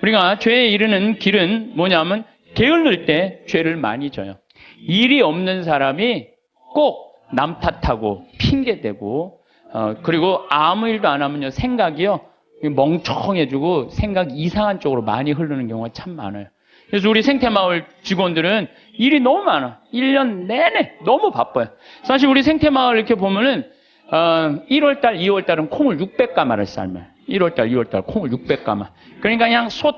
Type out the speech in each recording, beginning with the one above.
우리가 죄에 이르는 길은 뭐냐면 게을를 때 죄를 많이 져요. 일이 없는 사람이 꼭 남 탓하고 핑계대고 그리고 아무 일도 안 하면요 생각이요 멍청해지고 생각이 이상한 쪽으로 많이 흐르는 경우가 참 많아요. 그래서 우리 생태마을 직원들은 일이 너무 많아. 1년 내내 너무 바빠요. 사실 우리 생태마을 이렇게 보면은 1월달, 2월달은 콩을 600가마를 삶아요. 1월달, 2월달 콩을 600가마. 그러니까 그냥 솥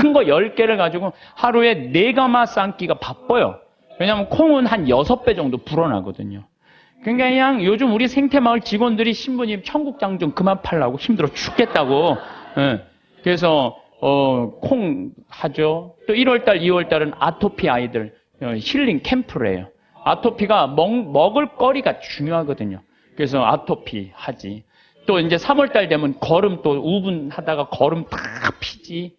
큰 거 10개를 가지고 하루에 4가마 삶기가 바빠요. 왜냐하면 콩은 한 6배 정도 불어나거든요. 그러니까 그냥 요즘 우리 생태마을 직원들이 신부님 청국장 좀 그만 팔라고 힘들어 죽겠다고. 그래서 콩 하죠. 또 1월달, 2월달은 아토피 아이들 힐링 캠프를 해요. 아토피가 먹을 거리가 중요하거든요. 그래서 아토피 하지. 또 이제 3월달 되면 거름 또 우분하다가 거름 다 피지.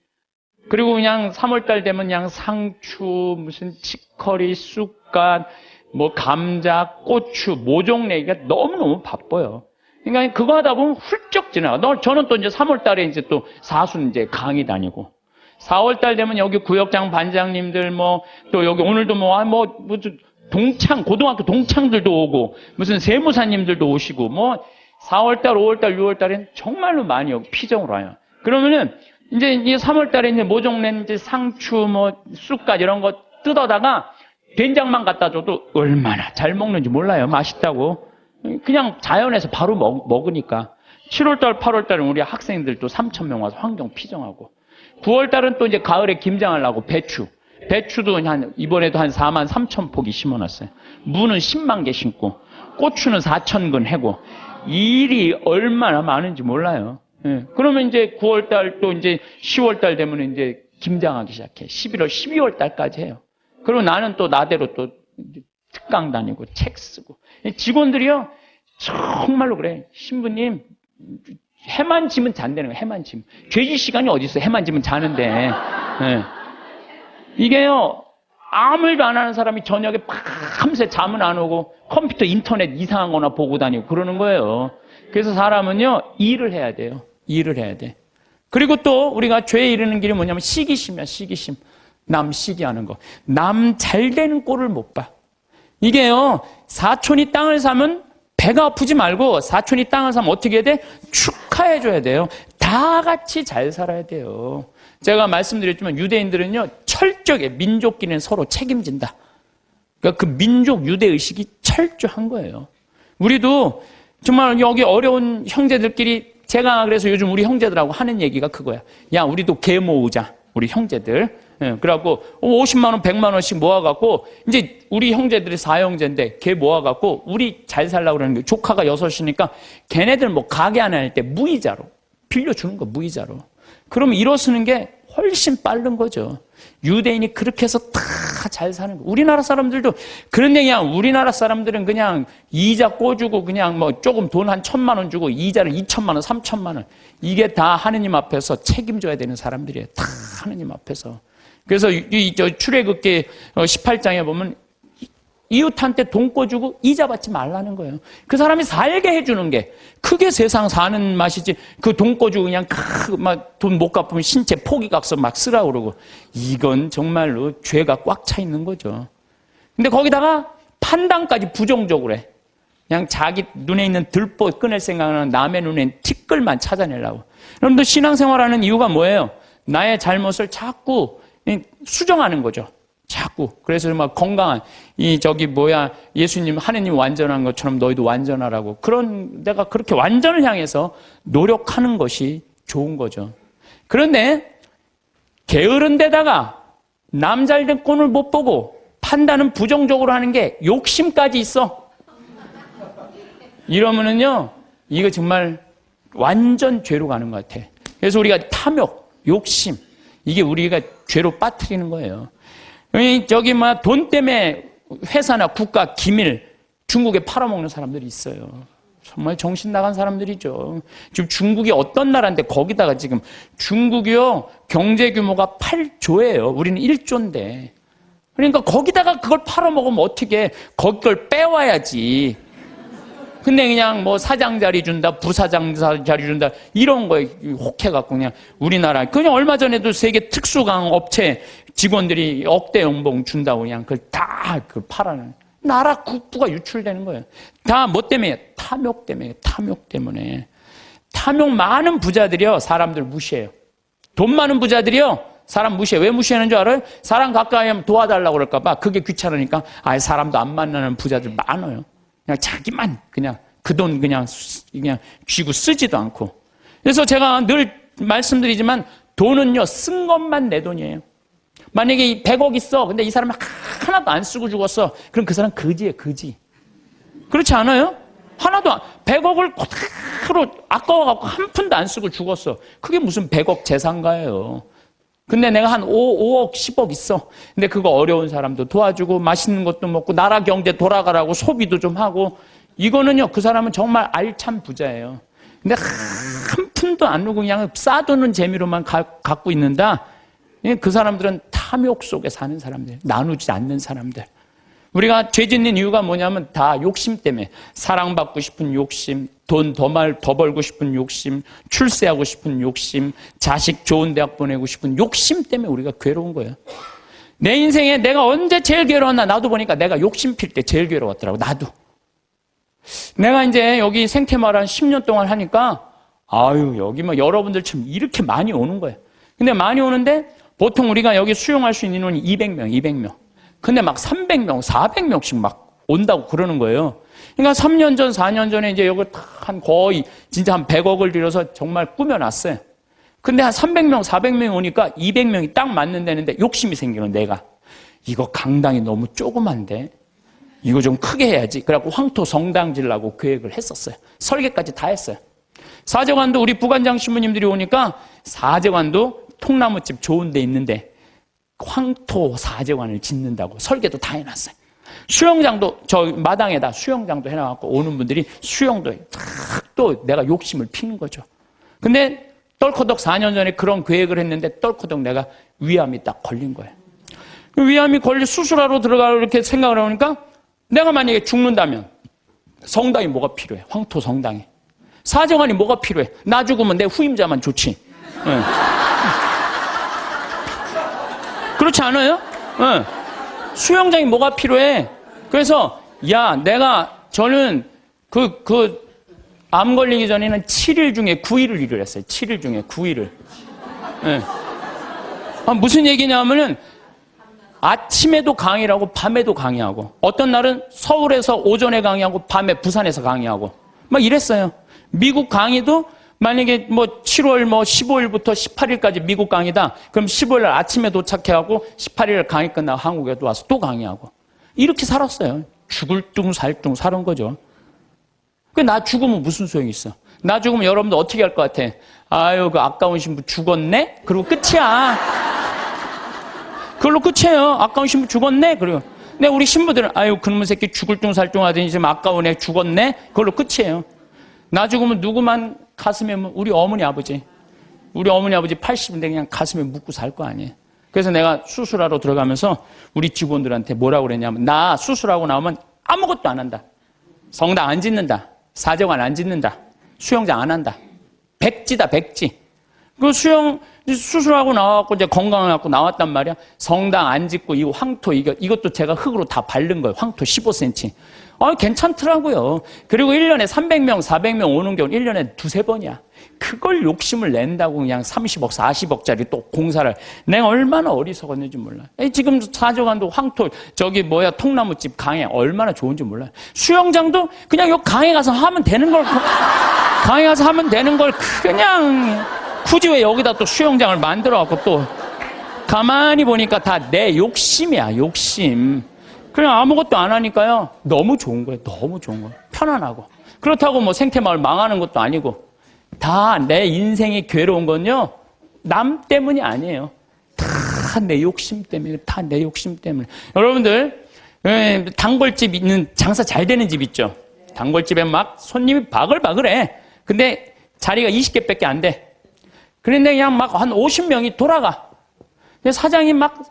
그리고 그냥 3월달 되면 그냥 상추, 무슨 치커리, 쑥갓, 뭐 감자, 고추, 모종 내기가 너무너무 바빠요. 그러니까 그거 하다 보면 훌쩍 지나가. 저는 또 이제 3월달에 이제 또 사순 이제 강의 다니고. 4월달 되면 여기 구역장 반장님들 또 여기 오늘도 무슨 고등학교 동창들도 오고, 무슨 세무사님들도 오시고, 4월달, 5월달, 6월달엔 정말로 많이 여기 피정으로 와요. 그러면은, 이제 3월달에 이제 모종낸 이제 상추, 쑥갓 이런 거 뜯어다가 된장만 갖다 줘도 얼마나 잘 먹는지 몰라요. 맛있다고. 그냥 자연에서 바로 먹으니까. 7월달, 8월달은 우리 학생들도 3,000명 와서 환경 피정하고. 9월달은 또 이제 가을에 김장하려고 배추도 이번에도 한 4만 3천 포기 심어놨어요. 무는 10만 개 심고, 고추는 4,000근 해고, 일이 얼마나 많은지 몰라요. 그러면 이제 9월달 또 이제 10월달 되면 이제 김장하기 시작해. 11월, 12월달까지 해요. 그리고 나는 또 나대로 또 특강 다니고 책 쓰고. 직원들이요, 정말로 그래. 신부님, 해만 지면 잔다는 거예요, 해만 지면. 죄질 시간이 어디 있어, 해만 지면 자는데. 이게요, 아무 일도 안 하는 사람이 저녁에 밤새 잠은 안 오고 컴퓨터 인터넷 이상한 거나 보고 다니고 그러는 거예요. 그래서 사람은요, 일을 해야 돼요. 일을 해야 돼. 그리고 또 우리가 죄에 이르는 길이 뭐냐면 시기심이야, 시기심. 남 시기하는 거. 남 잘 되는 꼴을 못 봐. 이게요, 사촌이 땅을 사면 배가 아프지 말고 사촌이 땅을 사면 어떻게 해야 돼? 축하해줘야 돼요. 다 같이 잘 살아야 돼요. 제가 말씀드렸지만 유대인들은요, 철저하게 민족끼리는 서로 책임진다. 그러니까 그 민족 유대의식이 철저한 거예요. 우리도 정말 여기 어려운 형제들끼리 제가 그래서 요즘 우리 형제들하고 하는 얘기가 그거야. 야, 우리도 개 모으자. 우리 형제들. 그래갖고 50만 원, 100만 원씩 모아갖고 이제 우리 형제들이 4형제인데 개 모아갖고 우리 잘 살라고 그러는 게 조카가 6이니까 걔네들 가게 하나 할 때 무이자로 빌려주는 거, 무이자로. 그러면 일어 쓰는 게 훨씬 빠른 거죠. 유대인이 그렇게 해서 다 잘 사는 거. 우리나라 사람들도 그런 얘기야. 우리나라 사람들은 그냥 이자 꿔주고 그냥 조금 돈 한 1,000만 원 주고 이자를 2,000만 원, 3,000만 원. 이게 다 하느님 앞에서 책임져야 되는 사람들이에요. 다 하느님 앞에서. 그래서 출애굽기 18장에 보면 이웃한테 돈 꿔주고 이자 받지 말라는 거예요. 그 사람이 살게 해주는 게 크게 세상 사는 맛이지. 그 돈 꿔주고 그냥 돈 못 갚으면 신체 포기각서 막 쓰라고 그러고. 이건 정말로 죄가 꽉 차 있는 거죠. 근데 거기다가 판단까지 부정적으로 해. 그냥 자기 눈에 있는 들보 꺼낼 생각은 남의 눈엔 티끌만 찾아내려고. 여러분들 신앙생활하는 이유가 뭐예요? 나의 잘못을 자꾸 수정하는 거죠. 자꾸. 그래서 건강한 예수님 하느님 완전한 것처럼 너희도 완전하라고. 내가 그렇게 완전을 향해서 노력하는 것이 좋은 거죠. 그런데 게으른 데다가 남 잘된 꼴을 못 보고 판단은 부정적으로 하는 게 욕심까지 있어. 이러면은요, 이거 정말 완전 죄로 가는 것 같아. 그래서 우리가 탐욕, 욕심, 이게 우리가 죄로 빠뜨리는 거예요. 돈 때문에 회사나 국가 기밀 중국에 팔아먹는 사람들이 있어요. 정말 정신 나간 사람들이죠. 지금 중국이 어떤 나라인데 거기다가 지금 중국이요, 경제 규모가 8조예요. 우리는 1조인데. 그러니까 거기다가 그걸 팔아먹으면 어떻게, 거기 걸 빼와야지. 근데 그냥 뭐 사장 자리 준다, 부사장 자리 준다, 이런 거에 혹해갖고 그냥 우리나라, 그냥 얼마 전에도 세계 특수강 업체 직원들이 억대 연봉 준다고 그냥 그걸 다 팔아는. 나라 국부가 유출되는 거예요. 다 뭐 때문에? 탐욕 때문에, 탐욕 때문에. 탐욕 많은 부자들이요, 사람들 무시해요. 돈 많은 부자들이요, 사람 무시해. 왜 무시하는 줄 알아요? 사람 가까이 하면 도와달라고 그럴까봐. 그게 귀찮으니까, 아예 사람도 안 만나는 부자들 많아요. 그냥 자기만, 그냥 그 돈 그냥 쥐고 쓰지도 않고. 그래서 제가 늘 말씀드리지만, 돈은요, 쓴 것만 내 돈이에요. 만약에 100억 있어. 근데 이 사람은 하나도 안 쓰고 죽었어. 그럼 그 사람 거지예요, 거지. 그렇지 않아요? 하나도 100억을 그대로 아까워갖고 한 푼도 안 쓰고 죽었어. 그게 무슨 100억 재산가예요. 근데 내가 한 5억, 10억 있어. 근데 그거 어려운 사람도 도와주고 맛있는 것도 먹고 나라 경제 돌아가라고 소비도 좀 하고, 이거는요, 그 사람은 정말 알찬 부자예요. 근데 한 푼도 안 누고 그냥 싸두는 재미로만 갖고 있는다. 그 사람들은 탐욕 속에 사는 사람들, 나누지 않는 사람들. 우리가 죄 짓는 이유가 뭐냐면 다 욕심 때문에. 사랑받고 싶은 욕심, 돈 더 벌고 싶은 욕심, 출세하고 싶은 욕심, 자식 좋은 대학 보내고 싶은 욕심 때문에 우리가 괴로운 거예요. 내 인생에 내가 언제 제일 괴로웠나, 나도 보니까 내가 욕심 필 때 제일 괴로웠더라고, 나도. 내가 이제 여기 생태마을 한 10년 동안 하니까, 여기 뭐 여러분들처럼 이렇게 많이 오는 거예요. 근데 많이 오는데, 보통 우리가 여기 수용할 수 있는 인원이 200명. 근데 막 300명, 400명씩 막 온다고 그러는 거예요. 그러니까 3년 전, 4년 전에 이제 여기 한 거의 진짜 한 100억을 들여서 정말 꾸며놨어요. 근데 한 300명, 400명이 오니까 200명이 딱 맞는 데는데 욕심이 생기는 내가. 이거 강당이 너무 조그만데 이거 좀 크게 해야지. 그래갖고 황토 성당 지으려고 계획을 했었어요. 설계까지 다 했어요. 사제관도 우리 부관장 신부님들이 오니까 사제관도 통나무집 좋은 데 있는데 황토 사제관을 짓는다고 설계도 다 해놨어요. 수영장도 저 마당에다 수영장도 해놔갖고 오는 분들이 수영도 또 내가 욕심을 피는 거죠. 근데 떨커덕 4년 전에 그런 계획을 했는데 떨커덕 내가 위암이 딱 걸린 거예요. 위암이 걸려 수술하러 들어가려고 이렇게 생각을 하니까 내가 만약에 죽는다면 성당이 뭐가 필요해? 황토 성당에. 사제관이 뭐가 필요해? 나 죽으면 내 후임자만 좋지. 네. 그렇지 않아요? 네. 수영장이 뭐가 필요해? 그래서 저는 암 걸리기 전에는 7일 중에 9일을 일을 했어요. 7일 중에 9일을. 네. 무슨 얘기냐면은 아침에도 강의하고 밤에도 강의하고, 어떤 날은 서울에서 오전에 강의하고 밤에 부산에서 강의하고 막 이랬어요. 미국 강의도 만약에 뭐 7월 15일부터 18일까지 미국 강의다. 그럼 15일 날 아침에 도착해하고 18일 강의 끝나고 한국에도 와서 또 강의하고. 이렇게 살았어요. 죽을 둥 살 둥 사는 거죠. 나 죽으면 무슨 소용이 있어? 나 죽으면 여러분들 어떻게 할 것 같아? 그 아까운 신부 죽었네? 그리고 끝이야. 그걸로 끝이에요. 아까운 신부 죽었네? 그리고. 근데 우리 신부들은 그놈의 새끼 죽을 둥 살 둥 하더니 지금 아까운 애 죽었네? 그걸로 끝이에요. 나 죽으면 누구만 가슴에, 우리 어머니 아버지 80인데 그냥 가슴에 묻고 살 거 아니에요. 그래서 내가 수술하러 들어가면서 우리 직원들한테 뭐라고 그랬냐면, 나 수술하고 나오면 아무것도 안 한다. 성당 안 짓는다. 사제관 안 짓는다. 수영장 안 한다. 백지다, 백지. 그 수술하고 나와갖고 이제 건강해갖고 나왔단 말이야. 성당 안 짓고 이 황토 이것도 제가 흙으로 다 바른 거예요. 황토 15cm. 괜찮더라고요. 그리고 1년에 300명, 400명 오는 경우 1년에 두세 번이야. 그걸 욕심을 낸다고 그냥 30억, 40억짜리 또 공사를. 내가 얼마나 어리석었는지 몰라. 지금 사제관도 황토, 통나무집 강에 얼마나 좋은지 몰라요. 수영장도 그냥 여기 강에 가서 하면 되는 걸, 그냥 굳이 왜 여기다 또 수영장을 만들어갖고 또 가만히 보니까 다 내 욕심이야, 욕심. 그냥 아무것도 안 하니까요. 너무 좋은 거예요. 너무 좋은 거예요. 편안하고. 그렇다고 뭐 생태마을 망하는 것도 아니고. 다 내 인생이 괴로운 건요. 남 때문이 아니에요. 다 내 욕심 때문에. 다 내 욕심 때문에. 여러분들, 단골집 있는 장사 잘 되는 집 있죠. 단골집에 막 손님이 바글바글해. 근데 자리가 20개밖에 안 돼. 그런데 그냥 막 한 50명이 돌아가. 근데 사장이 막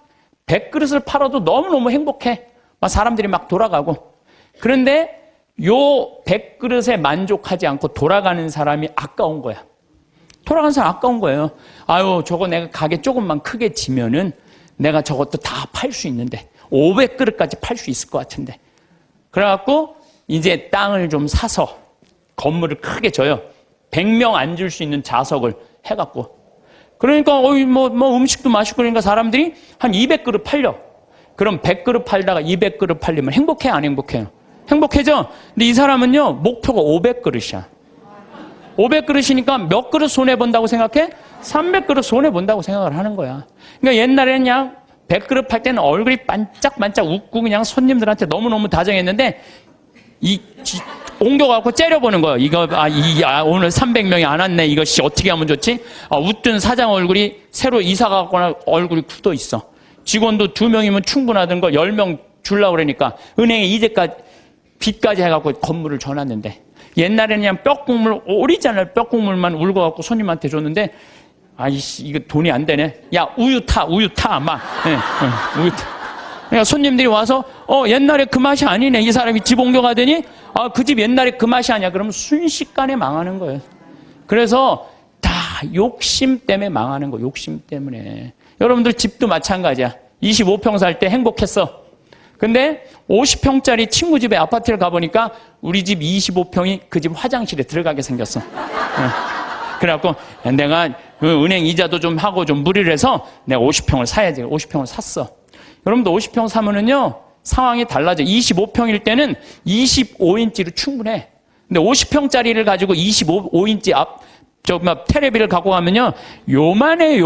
100그릇을 팔아도 너무너무 행복해. 막 사람들이 막 돌아가고. 그런데 요 100그릇에 만족하지 않고 돌아가는 사람이 아까운 거야. 돌아가는 사람 아까운 거예요. 아유, 저거 내가 가게 조금만 크게 지면은 내가 저것도 다 팔 수 있는데 500그릇까지 팔 수 있을 것 같은데. 그래갖고 이제 땅을 좀 사서 건물을 크게 져요. 100명 앉을 수 있는 좌석을 해갖고. 그러니까 뭐 음식도 맛있고 그러니까 사람들이 한 200그릇 팔려. 그럼 100그릇 팔다가 200그릇 팔리면 행복해, 안 행복해요? 행복해져. 근데 이 사람은요, 목표가 500그릇이야. 500그릇이니까 몇 그릇 손해본다고 생각해? 300그릇 손해본다고 생각을 하는 거야. 그러니까 옛날에는 그냥 100그릇 팔 때는 얼굴이 반짝반짝 웃고 그냥 손님들한테 너무너무 다정했는데, 옮겨갖고 째려보는 거예요. 이거, 오늘 300명이 안 왔네. 이것이 어떻게 하면 좋지? 웃던 사장 얼굴이 새로 이사가거나 얼굴이 굳어 있어. 직원도 2명이면 충분하던 거 10명 주려고 그러니까 은행에 이제까지 빚까지 해갖고 건물을 줘놨는데, 옛날에는 그냥 뼈국물, 오리지널 뼈국물만 울고갖고 손님한테 줬는데, 아이씨, 이거 돈이 안 되네. 야, 우유 타, 막. 우유 타. 그러니까 손님들이 와서, 옛날에 그 맛이 아니네. 이 사람이 집 옮겨가더니, 그 집 옛날에 그 맛이 아니야. 그러면 순식간에 망하는 거예요. 그래서 다 욕심 때문에 망하는 거예요. 욕심 때문에. 여러분들 집도 마찬가지야. 25평 살 때 행복했어. 근데 50평짜리 친구 집에 아파트를 가보니까 우리 집 25평이 그 집 화장실에 들어가게 생겼어. 그래갖고 내가 그 은행 이자도 좀 하고 좀 무리를 해서 내가 50평을 사야지. 50평을 샀어. 여러분도 50평 사면은요, 상황이 달라져. 25평일 때는 25인치로 충분해. 근데 50평짜리를 가지고 25인치 테레비를 갖고 가면요, 요만해.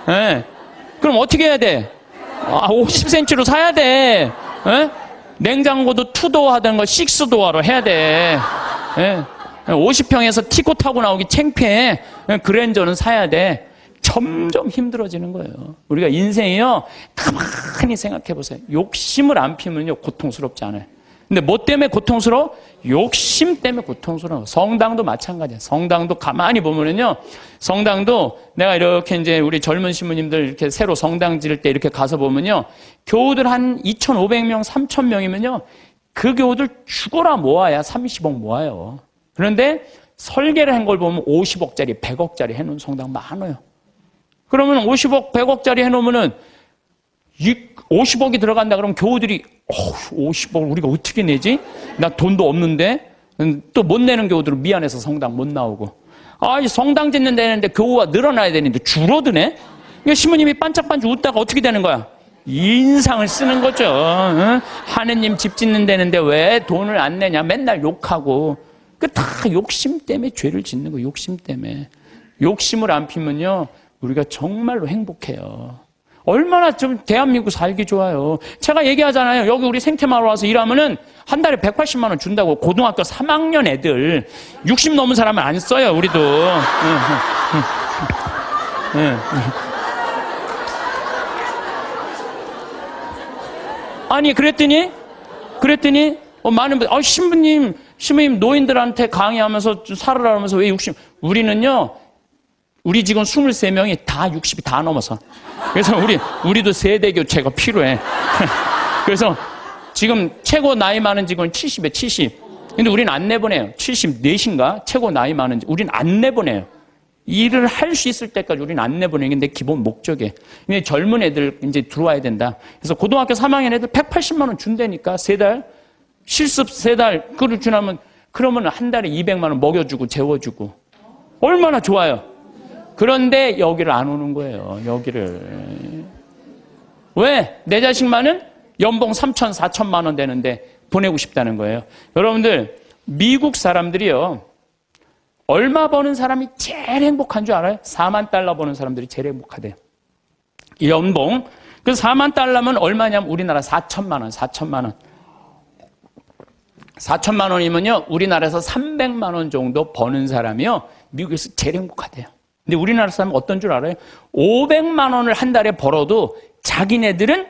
네. 그럼 어떻게 해야 돼? 50cm로 사야 돼. 네? 냉장고도 2도어 하던 거 6도어로 해야 돼. 네. 50평에서 티코 타고 나오기 창피해. 그랜저는 사야 돼. 점점 힘들어지는 거예요. 우리가 인생이요, 가만히 생각해 보세요. 욕심을 안 피면요, 고통스럽지 않아요. 근데 뭐 때문에 고통스러워? 욕심 때문에 고통스러워. 성당도 마찬가지야. 성당도 가만히 보면은요, 성당도 내가 이렇게 이제 우리 젊은 신부님들 이렇게 새로 성당 지을 때 이렇게 가서 보면요, 교우들 한 2,500명, 3,000명이면요, 그 교우들 죽어라 모아야 30억 모아요. 그런데 설계를 한 걸 보면 50억짜리, 100억짜리 해놓은 성당 많아요. 그러면 50억, 100억짜리 해놓으면은 50억이 들어간다 그러면 교우들이 50억 우리가 어떻게 내지? 나 돈도 없는데. 또 못 내는 교우들은 미안해서 성당 못 나오고. 성당 짓는 데는데 교우가 늘어나야 되는데 줄어드네? 그러니까 신부님이 반짝반짝 웃다가 어떻게 되는 거야? 인상을 쓰는 거죠. 응? 하느님 집 짓는 데는데 왜 돈을 안 내냐? 맨날 욕하고. 그 다 욕심 때문에 죄를 짓는 거예요. 욕심 때문에. 욕심을 안 피면요, 우리가 정말로 행복해요. 얼마나 좀 대한민국 살기 좋아요. 제가 얘기하잖아요. 여기 우리 생태마을 와서 일하면은 한 달에 180만 원 준다고. 고등학교 3학년 애들 60 넘은 사람은 안 써요. 우리도. 아니 그랬더니 많은 분들, 신부님 노인들한테 강의하면서 살으라 하면서 왜 60? 우리는요, 우리 지금 23명이 다 60이 다 넘어서. 그래서 우리도 세대 교체가 필요해. 그래서 지금 최고 나이 많은 직원은 70에 70. 근데 우리는 안 내보내요. 74인가? 최고 나이 많은 우리는 안 내보내요. 일을 할 수 있을 때까지 우리는 안 내보내는 게 내 기본 목적이에요. 근데 젊은 애들 이제 들어와야 된다. 그래서 고등학교 3학년 애들 180만 원 준다니까, 3달. 실습 3달, 그걸 지나면, 그러면 한 달에 200만 원 먹여주고, 재워주고. 얼마나 좋아요. 그런데 여기를 안 오는 거예요, 여기를. 왜? 내 자식만은 연봉 3천, 4천만 원 되는데 보내고 싶다는 거예요. 여러분들, 미국 사람들이요, 얼마 버는 사람이 제일 행복한 줄 알아요? 4만 달러 버는 사람들이 제일 행복하대요. 연봉. 그 4만 달러면 얼마냐면 우리나라 4천만 원, 4천만 원. 4천만 원이면요, 우리나라에서 300만 원 정도 버는 사람이요, 미국에서 제일 행복하대요. 근데 우리나라 사람은 어떤 줄 알아요? 500만 원을 한 달에 벌어도 자기네들은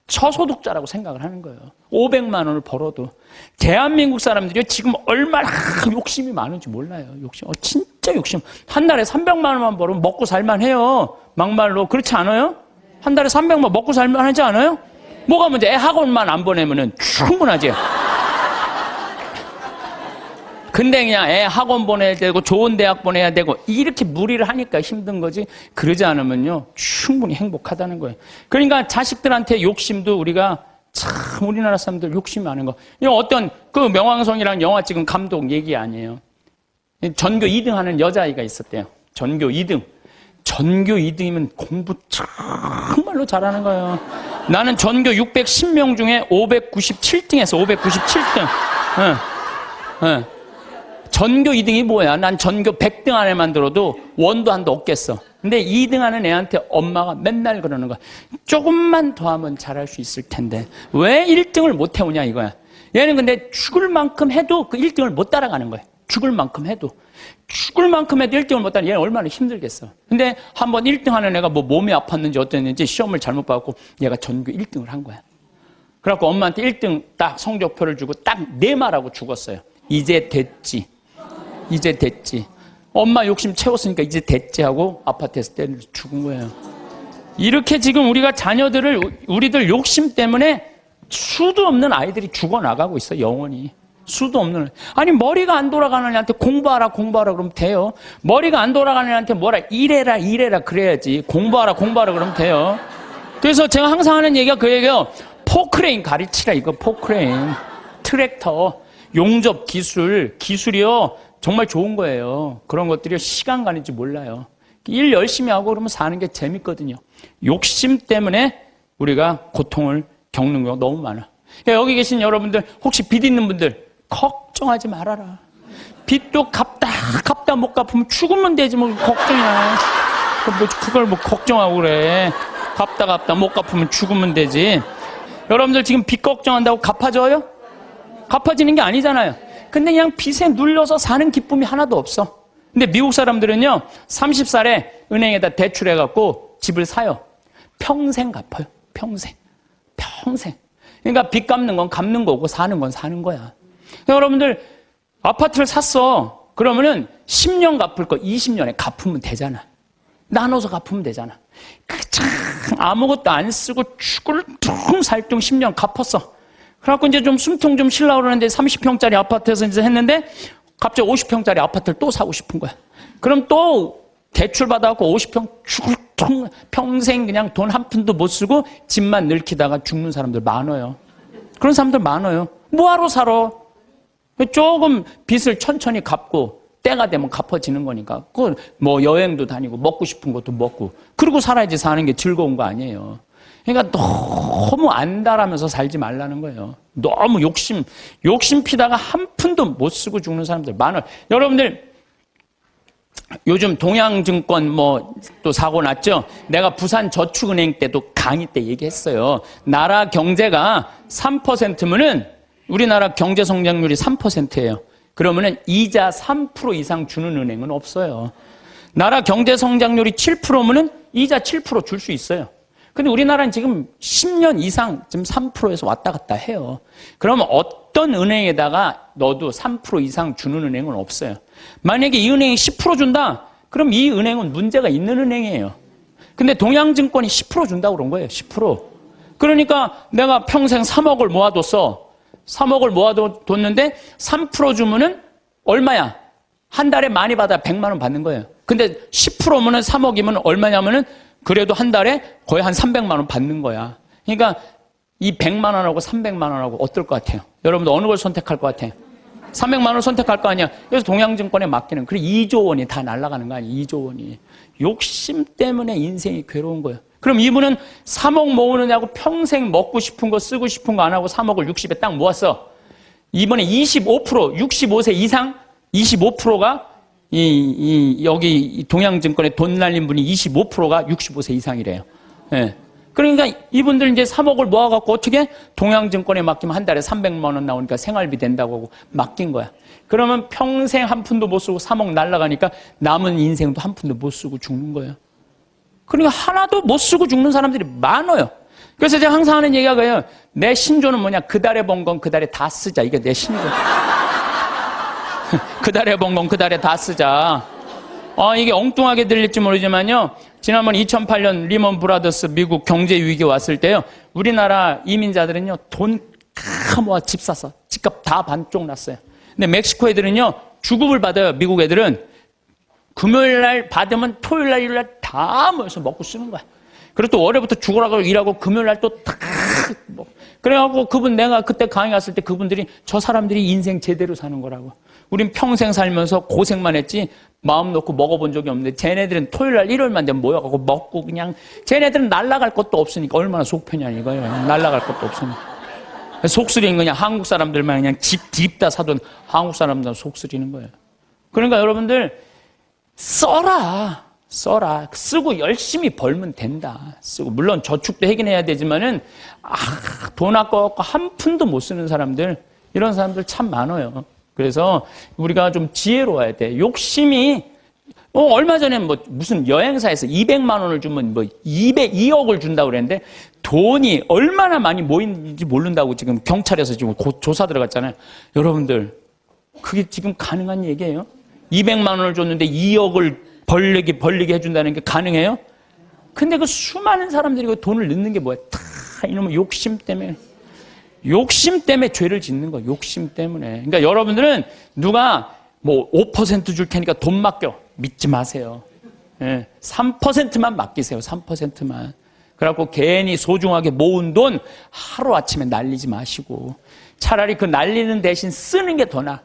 저소득자라고 생각을 하는 거예요. 500만 원을 벌어도. 대한민국 사람들이 지금 얼마나 욕심이 많은지 몰라요. 욕심. 진짜 욕심. 한 달에 300만 원만 벌으면 먹고 살만 해요. 막말로. 그렇지 않아요? 한 달에 300만 먹고 살만 하지 않아요? 뭐가 문제? 애 학원만 안 보내면은 충분하지. 근데 그냥 애 학원 보내야 되고 좋은 대학 보내야 되고 이렇게 무리를 하니까 힘든 거지. 그러지 않으면요 충분히 행복하다는 거예요. 그러니까 자식들한테 욕심도 우리가 참 우리나라 사람들 욕심이 많은 거. 이거 어떤 그 명왕성이라는 영화 찍은 감독 얘기 아니에요. 전교 2등 하는 여자아이가 있었대요. 전교 2등. 전교 2등이면 공부 정말로 잘하는 거예요. 나는 전교 610명 중에 597등에서 597등. 응. 전교 2등이 뭐야? 난 전교 100등 안에만 들어도 원도 한도 없겠어. 근데 2등 하는 애한테 엄마가 맨날 그러는 거야. 조금만 더 하면 잘할 수 있을 텐데 왜 1등을 못 해오냐 이거야. 얘는 근데 죽을 만큼 해도 그 1등을 못 따라가는 거야. 죽을 만큼 해도 1등을 못 따라. 얘는 얼마나 힘들겠어. 근데 한번 1등 하는 애가 뭐 몸이 아팠는지 어땠는지 시험을 잘못 봐갖고 얘가 전교 1등을 한 거야. 그래갖고 엄마한테 1등 딱 성적표를 주고 딱 네 말하고 죽었어요. 이제 됐지. 엄마 욕심 채웠으니까 이제 됐지 하고 아파트에서 때려 죽은 거예요. 이렇게 지금 우리가 자녀들을 우리들 욕심 때문에 수도 없는 아이들이 죽어나가고 있어. 영원히. 수도 없는. 아니 머리가 안 돌아가는 애한테 공부하라 그러면 돼요. 머리가 안 돌아가는 애한테 뭐라 이래라 그래야지. 공부하라 그러면 돼요. 그래서 제가 항상 하는 얘기가 그 얘기예요. 포크레인 가르치라 이거. 포크레인 트랙터 용접 기술이요 정말 좋은 거예요. 그런 것들이 시간 가는지 몰라요. 일 열심히 하고 그러면 사는 게 재밌거든요. 욕심 때문에 우리가 고통을 겪는 경우가 너무 많아. 여기 계신 여러분들 혹시 빚 있는 분들 걱정하지 말아라. 빚도 갚다 못 갚으면 죽으면 되지 뭐 걱정이야. 그걸 뭐 걱정하고 그래. 갚다 못 갚으면 죽으면 되지. 여러분들 지금 빚 걱정한다고 갚아져요? 갚아지는 게 아니잖아요. 근데 그냥 빚에 눌려서 사는 기쁨이 하나도 없어. 근데 미국 사람들은요 30살에 은행에다 대출해갖고 집을 사요. 평생 갚아요. 평생. 그러니까 빚 갚는 건 갚는 거고 사는 건 사는 거야. 여러분들 아파트를 샀어. 그러면은 10년 갚을 거 20년에 갚으면 되잖아. 나눠서 갚으면 되잖아. 참 아무것도 안 쓰고 죽을 둥살둥 10년 갚았어. 그래갖고 이제 좀 숨통 좀 쉬려고 그러는데 30평짜리 아파트에서 이제 했는데 갑자기 50평짜리 아파트를 또 사고 싶은 거야. 그럼 또 대출 받아갖고 50평 죽을 평생 그냥 돈 한 푼도 못 쓰고 집만 늙히다가 죽는 사람들 많아요. 그런 사람들 많아요. 뭐하러 살아? 조금 빚을 천천히 갚고 때가 되면 갚아지는 거니까. 그 뭐 여행도 다니고 먹고 싶은 것도 먹고 그러고 살아야지 사는 게 즐거운 거 아니에요. 그러니까 너무 안달하면서 살지 말라는 거예요. 너무 욕심 피다가 한 푼도 못 쓰고 죽는 사람들 많아요. 여러분들 요즘 동양증권 뭐 또 사고 났죠. 내가 부산저축은행 때도 강의 때 얘기했어요. 나라 경제가 3%면은 우리나라 경제 성장률이 3%예요. 그러면은 이자 3% 이상 주는 은행은 없어요. 나라 경제 성장률이 7%면은 이자 7% 줄 수 있어요. 근데 우리나라는 지금 10년 이상 지금 3%에서 왔다 갔다 해요. 그러면 어떤 은행에다가 넣어도 3% 이상 주는 은행은 없어요. 만약에 이 은행이 10% 준다? 그럼 이 은행은 문제가 있는 은행이에요. 근데 동양증권이 10% 준다고 그런 거예요. 10%. 그러니까 내가 평생 3억을 모아뒀어. 3억을 모아뒀는데 3% 주면은 얼마야? 한 달에 많이 받아 100만 원 받는 거예요. 근데 10%면은 3억이면 얼마냐면은 그래도 한 달에 거의 한 300만 원 받는 거야. 그러니까 이 100만 원하고 300만 원하고 어떨 것 같아요? 여러분들 어느 걸 선택할 것 같아요? 300만 원을 선택할 거 아니야. 그래서 동양증권에 맡기는. 그래 2조 원이 다 날아가는 거 아니야. 2조 원이. 욕심 때문에 인생이 괴로운 거예요. 그럼 이분은 3억 모으느냐고 평생 먹고 싶은 거 쓰고 싶은 거 안 하고 3억을 60에 딱 모았어. 이번에 25%, 65세 이상 25%가 여기 동양증권에 돈 날린 분이 25%가 65세 이상이래요. 예. 그러니까 이분들 이제 3억을 모아갖고 어떻게 동양증권에 맡기면 한 달에 300만 원 나오니까 생활비 된다고 하고 맡긴 거야. 그러면 평생 한 푼도 못 쓰고 3억 날라가니까 남은 인생도 한 푼도 못 쓰고 죽는 거예요. 그러니까 하나도 못 쓰고 죽는 사람들이 많아요. 그래서 제가 항상 하는 얘기가 그래요. 내 신조는 뭐냐? 그 달에 번 건 그 달에 다 쓰자. 이게 내 신조. 그 달에 번 건 그 달에 다 쓰자. 이게 엉뚱하게 들릴지 모르지만요. 지난번 2008년 리먼 브라더스 미국 경제 위기 왔을 때요. 우리나라 이민자들은요. 돈 다 모아 집 샀어. 집값 다 반쪽 났어요. 근데 멕시코 애들은요. 주급을 받아요. 미국 애들은. 금요일 날 받으면 토요일 날, 일요일 날 다 모여서 먹고 쓰는 거야. 그리고 또 월요일부터 죽으라고 일하고 금요일 날 또 다 뭐. 그래갖고 내가 그때 강의 갔을 때 그분들이 저 사람들이 인생 제대로 사는 거라고. 우린 평생 살면서 고생만 했지 마음 놓고 먹어본 적이 없는데 쟤네들은 토요일 날 일요일만 되면 모여갖고 먹고 그냥 쟤네들은 날아갈 것도 없으니까 얼마나 속 편이야 이거예요. 날아갈 것도 없으니까. 속쓰리는 그냥 한국 사람들만 그냥 집 다 사돈 한국 사람들 속쓰리는 거예요. 그러니까 여러분들 써라. 쓰고 열심히 벌면 된다. 쓰고 물론 저축도 하긴 해야 되지만은 돈 아까워갖고 한 푼도 못 쓰는 사람들 이런 사람들 참 많아요. 그래서 우리가 좀 지혜로워야 돼. 욕심이 얼마 전에 무슨 여행사에서 200만 원을 주면 2억을 준다고 그랬는데 돈이 얼마나 많이 모이는지 모른다고 지금 경찰에서 지금 조사 들어갔잖아요. 여러분들 그게 지금 가능한 얘기예요? 200만 원을 줬는데 2억을 벌리게 해준다는 게 가능해요? 근데 그 수많은 사람들이 그 돈을 넣는 게 뭐야? 다 이놈의 욕심 때문에 죄를 짓는 거야. 욕심 때문에. 그러니까 여러분들은 누가 5% 줄 테니까 돈 맡겨. 믿지 마세요. 3%만 맡기세요. 3%만. 그래갖고 괜히 소중하게 모은 돈 하루아침에 날리지 마시고 차라리 그 날리는 대신 쓰는 게 더 나아.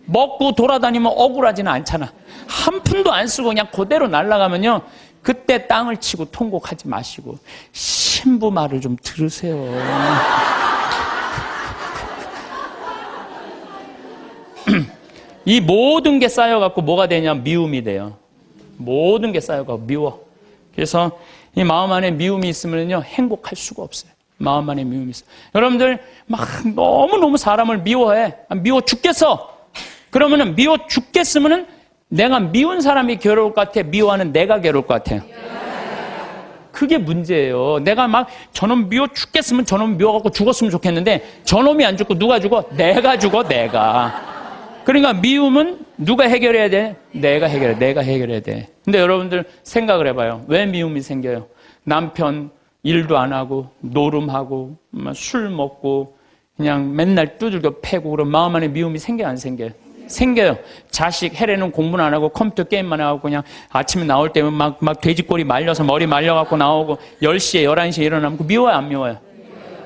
먹고 돌아다니면 억울하지는 않잖아. 한 푼도 안 쓰고 그냥 그대로 날아가면요. 그때 땅을 치고 통곡하지 마시고 신부 말을 좀 들으세요. 이 모든 게 쌓여갖고 뭐가 되냐면 미움이 돼요. 모든 게 쌓여갖고 미워. 그래서 이 마음 안에 미움이 있으면요 행복할 수가 없어요. 마음 안에 미움이 있어요. 여러분들 막 너무너무 사람을 미워해. 미워 죽겠어. 그러면은 미워 죽겠으면은 내가 미운 사람이 괴로울 것 같아? 미워하는 내가 괴로울 것 같아요? 그게 문제예요. 내가 막 저놈 미워 죽겠으면 저놈 미워갖고 죽었으면 좋겠는데 저놈이 안 죽고 누가 죽어? 내가 죽어, 내가. 그러니까 미움은 누가 해결해야 돼? 내가 해결해야 돼. 근데 여러분들 생각을 해봐요. 왜 미움이 생겨요? 남편 일도 안 하고 노름하고 술 먹고 그냥 맨날 두들겨 패고 그런 마음 안에 미움이 생겨요, 안 생겨요? 생겨요. 자식 해례는 공부는 안 하고 컴퓨터 게임만 하고 그냥 아침에 나올 때면 막 돼지꼬리 말려서 머리 말려갖고 나오고 10시에 11시에 일어나면 미워요, 안 미워요?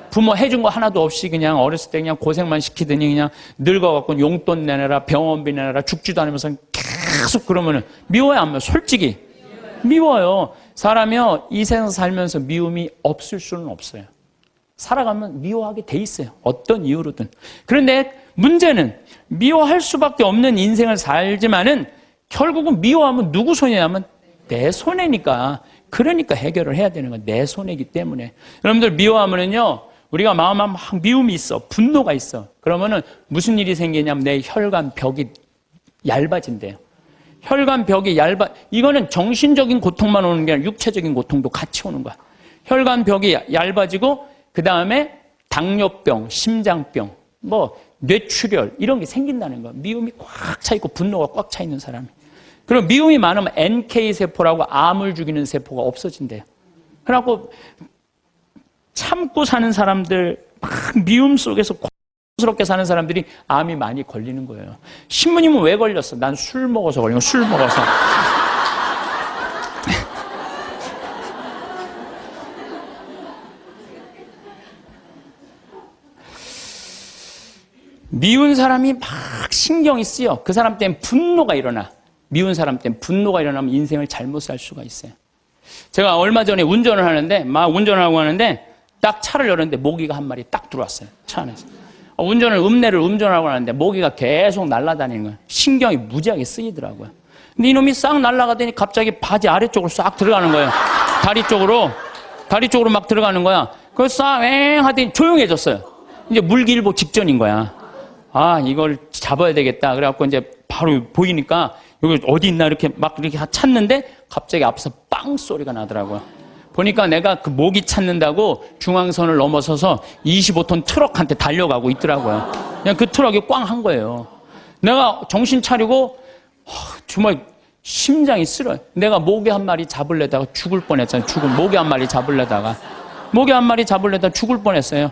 부모 해준 거 하나도 없이 그냥 어렸을 때 그냥 고생만 시키더니 그냥 늙어갖고 용돈 내놔라, 병원비 내놔라, 죽지도 않으면서 계속 그러면은 미워요, 안 미워요? 솔직히 미워요. 사람이요 이 세상 살면서 미움이 없을 수는 없어요. 살아가면 미워하게 돼 있어요. 어떤 이유로든. 그런데 문제는 미워할 수밖에 없는 인생을 살지만은 결국은 미워하면 누구 손해냐면 내 손해니까. 그러니까 해결을 해야 되는 거야. 내 손해이기 때문에. 여러분들 미워하면은요 우리가 마음에 막 미움이 있어. 분노가 있어. 그러면은 무슨 일이 생기냐면 내 혈관 벽이 얇아진대요. 혈관 벽이 이거는 정신적인 고통만 오는 게 아니라 육체적인 고통도 같이 오는 거야. 혈관 벽이 얇아지고 그 다음에 당뇨병, 심장병, 뇌출혈 이런 게 생긴다는 거야. 미움이 꽉 차 있고 분노가 꽉 차 있는 사람이. 그리고 미움이 많으면 NK세포라고 암을 죽이는 세포가 없어진대요. 그래갖고 참고 사는 사람들, 막 미움 속에서 고통스럽게 사는 사람들이 암이 많이 걸리는 거예요. 신부님은 왜 걸렸어? 난 술 먹어서 걸린 거야. 술 먹어서. 미운 사람이 막 신경이 쓰여. 그 사람 때문에 분노가 일어나. 미운 사람 때문에 분노가 일어나면 인생을 잘못 살 수가 있어요. 제가 얼마 전에 운전을 하는데 막 운전하고 하는데 딱 차를 열었는데 모기가 한 마리 딱 들어왔어요. 차 안에서. 음내를 운전하고 하는데 모기가 계속 날아다니는 거예요. 신경이 무지하게 쓰이더라고요. 근데 이놈이 싹 날아가더니 갑자기 바지 아래쪽으로 싹 들어가는 거예요. 다리 쪽으로 막 들어가는 거야. 그래서 싹 하더니 조용해졌어요. 이제 물기일보 직전인 거야. 이걸 잡아야 되겠다. 그래갖고 이제 바로 보이니까 여기 어디 있나 이렇게 찾는데 갑자기 앞에서 빵 소리가 나더라고요. 보니까 내가 그 모기 찾는다고 중앙선을 넘어서서 25톤 트럭한테 달려가고 있더라고요. 그냥 그 트럭이 꽝 한 거예요. 내가 정신 차리고 정말 심장이 쓰러요. 내가 모기 한 마리 잡으려다가 죽을 뻔했잖아요. 모기 한 마리 잡으려다가 죽을 뻔했어요.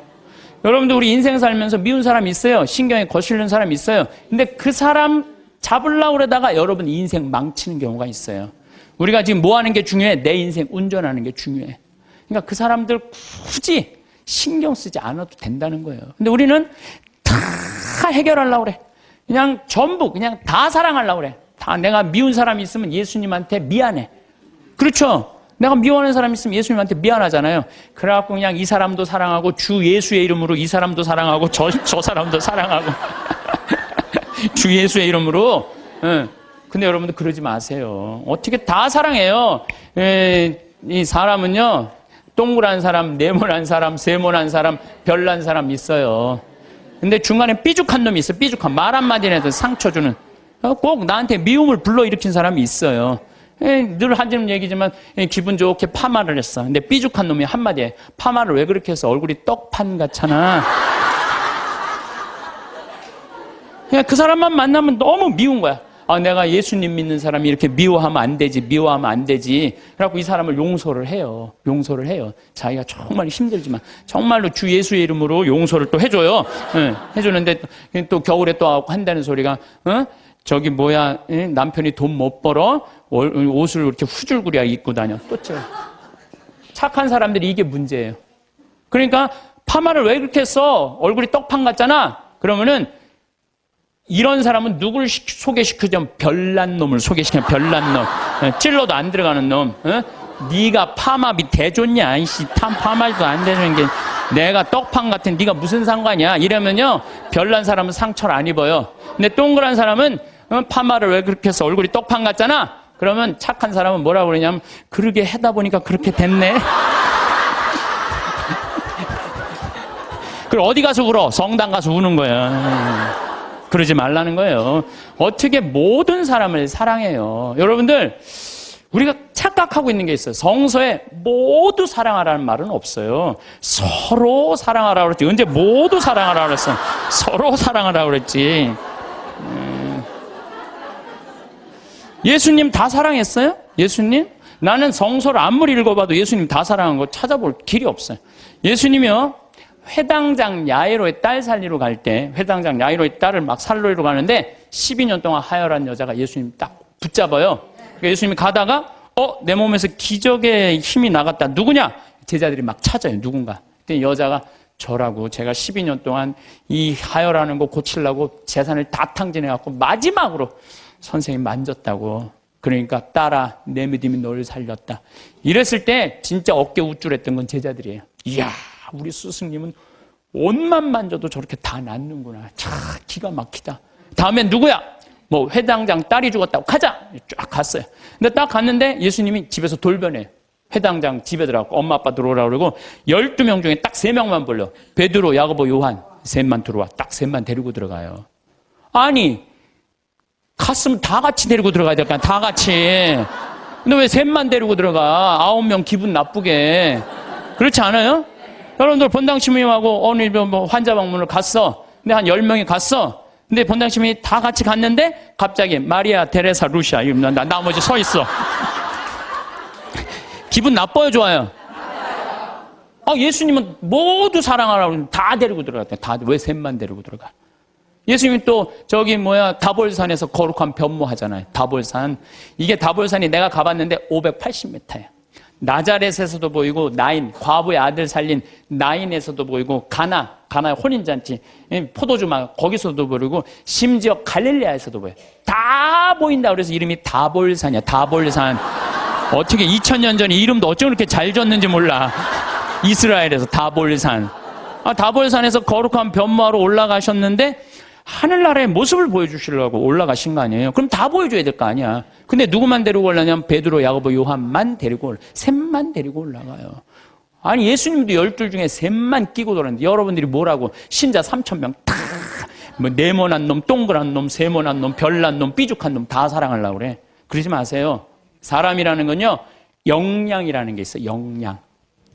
여러분들 우리 인생 살면서 미운 사람 있어요. 신경에 거슬리는 사람 있어요. 근데 그 사람 잡으려고 그러다가 여러분 인생 망치는 경우가 있어요. 우리가 지금 뭐 하는 게 중요해? 내 인생 운전하는 게 중요해. 그러니까 그 사람들 굳이 신경 쓰지 않아도 된다는 거예요. 근데 우리는 다 해결하려고 그래. 그냥 전부 그냥 다 사랑하려고 그래. 다 내가 미운 사람이 있으면 예수님한테 미안해. 그렇죠? 내가 미워하는 사람이 있으면 예수님한테 미안하잖아요. 그래갖고 그냥 이 사람도 사랑하고 주 예수의 이름으로 이 사람도 사랑하고 저 사람도 사랑하고 주 예수의 이름으로. 근데 여러분들 그러지 마세요. 어떻게 다 사랑해요. 이 사람은요. 동그란 사람, 네모난 사람, 세모난 사람, 별난 사람 있어요. 근데 중간에 삐죽한 놈이 있어요. 삐죽한 말 한마디 해도 상처 주는. 꼭 나한테 미움을 불러일으킨 사람이 있어요. 늘 하는 얘기지만 기분 좋게 파마를 했어. 근데 삐죽한 놈이 한마디에 파마를 왜 그렇게 해서 얼굴이 떡판 같잖아. 그냥 그 사람만 만나면 너무 미운 거야. 내가 예수님 믿는 사람이 이렇게 미워하면 안 되지. 그래갖고 이 사람을 용서를 해요. 자기가 정말 힘들지만 정말로 주 예수의 이름으로 용서를 또 해줘요. 해주는데 또 겨울에 또 한다는 소리가 남편이 돈 못 벌어 옷을 이렇게 후줄구리하게 입고 다녀. 또 착한 사람들이 이게 문제예요. 그러니까 파마를 왜 그렇게 했어? 얼굴이 떡판 같잖아. 그러면은 이런 사람은 누굴 소개시키자면 별난 놈을 소개시키면 별난 놈. 찔러도 안 들어가는 놈. 네가 파마비 대줬냐? 이씨, 파마도 안 되는 게 내가 떡판 같은 네가 무슨 상관이야? 이러면요 별난 사람은 상처를 안 입어요. 근데 동그란 사람은 파마를 왜 그렇게 해서 얼굴이 떡판 같잖아? 그러면 착한 사람은 뭐라고 그러냐면 그러게 하다 보니까 그렇게 됐네. 그리고 어디 가서 울어? 성당 가서 우는 거야. 그러지 말라는 거예요. 어떻게 모든 사람을 사랑해요. 여러분들 우리가 착각하고 있는 게 있어요. 성서에 모두 사랑하라는 말은 없어요. 서로 사랑하라고 그랬지. 언제 모두 사랑하라고 그랬어? 서로 사랑하라고 그랬지. 예수님 다 사랑했어요? 예수님? 나는 성서를 아무리 읽어봐도 예수님 다 사랑한 거 찾아볼 길이 없어요. 예수님이요. 회당장 야이로의 딸 살리러 갈 때 회당장 야이로의 딸을 막 살리러 가는데 12년 동안 하혈한 여자가 예수님 딱 붙잡아요. 그러니까 예수님이 가다가 내 몸에서 기적의 힘이 나갔다. 누구냐? 제자들이 막 찾아요. 누군가. 그때 여자가 저라고 제가 12년 동안 이 하혈하는 거 고치려고 재산을 다 탕진해갖고 마지막으로 선생님 만졌다고. 그러니까 딸아 내 믿음이 너를 살렸다. 이랬을 때 진짜 어깨 우쭐했던 건 제자들이에요. 이야 우리 스승님은 옷만 만져도 저렇게 다 낫는구나. 참 기가 막히다. 다음엔 누구야? 뭐 회당장 딸이 죽었다고 가자. 쫙 갔어요. 근데 딱 갔는데 예수님이 집에서 돌변해요. 회당장 집에 들어가고 엄마 아빠 들어오라고 그러고 12명 중에 딱 3명만 불러. 베드로, 야고보, 요한 셋만 들어와. 딱 셋만 데리고 들어가요. 아니 갔으면 다 같이 데리고 들어가야 될까? 다 같이. 근데 왜 셋만 데리고 들어가? 9명 기분 나쁘게. 그렇지 않아요? 여러분들 본당 신부님하고 오늘 뭐 환자 방문을 갔어. 근데 한 10명이 갔어. 근데 본당 신부님이 다 같이 갔는데 갑자기 마리아, 테레사, 루시아 이러면 나머지 서 있어. 기분 나빠요, 좋아요? 예수님은 모두 사랑하라고 다 데리고 들어갔대. 다 왜 셋만 데리고 들어가? 예수님이 또 다볼산에서 거룩한 변모하잖아요. 다볼산. 이게 다볼산이 내가 가봤는데 580m예요. 나자렛에서도 보이고 과부의 아들 살린 나인에서도 보이고 가나의 혼인잔치 포도주막 거기서도 보이고 심지어 갈릴레아에서도 보여요. 다 보인다. 그래서 이름이 다볼산이야. 다볼산. 어떻게 2000년 전에 이름도 어쩜 그렇게 잘 졌는지 몰라. 이스라엘에서 다볼산. 다볼산에서 거룩한 변모하러 올라가셨는데 하늘나라의 모습을 보여주시려고 올라가신 거 아니에요? 그럼 다 보여줘야 될 거 아니야. 근데 누구만 데리고 올라냐면 베드로, 야고보, 요한만 데리고 셋만 데리고 올라가요. 아니 예수님도 12 중에 셋만 끼고 돌았는데 여러분들이 뭐라고 신자 3000명 다 뭐 네모난 놈, 동그란 놈, 세모난 놈, 별난 놈, 삐죽한 놈 다 사랑하려고 그래. 그러지 마세요. 사람이라는 건요 역량이라는 게 있어요. 역량.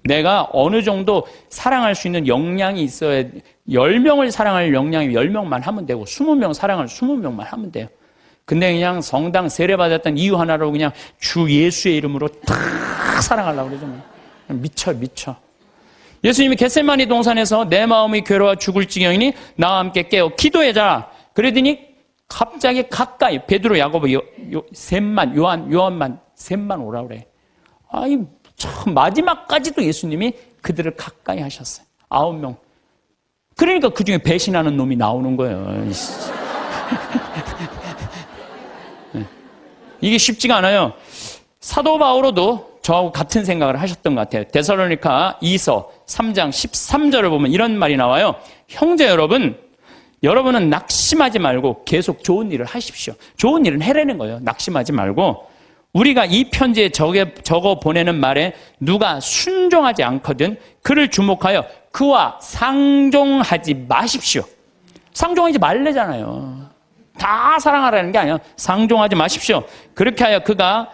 내가 어느 정도 사랑할 수 있는 역량이 있어야 10명을 사랑할 역량이 10명만 하면 되고 20명 사랑할 20명만 하면 돼요. 근데 그냥 성당 세례받았던 이유 하나로 그냥 주 예수의 이름으로 다 사랑하려고 그러잖아요. 미쳐. 예수님이 겟세마니 동산에서 내 마음이 괴로워 죽을 지경이니 나와 함께 깨어 기도해자. 그러더니 갑자기 가까이 베드로, 야고보, 셋만, 요한만 셋만 오라 그래. 아이 참 마지막까지도 예수님이 그들을 가까이 하셨어요. 9명. 그러니까 그 중에 배신하는 놈이 나오는 거예요. 이게 쉽지가 않아요. 사도 바오로도 저하고 같은 생각을 하셨던 것 같아요. 데살로니가 2서 3장 13절을 보면 이런 말이 나와요. 형제 여러분, 여러분은 낙심하지 말고 계속 좋은 일을 하십시오. 좋은 일은 해내는 거예요. 낙심하지 말고. 우리가 이 편지에 적어 보내는 말에 누가 순종하지 않거든 그를 주목하여 그와 상종하지 마십시오. 상종하지 말래잖아요. 다 사랑하라는 게 아니에요. 상종하지 마십시오. 그렇게 하여 그가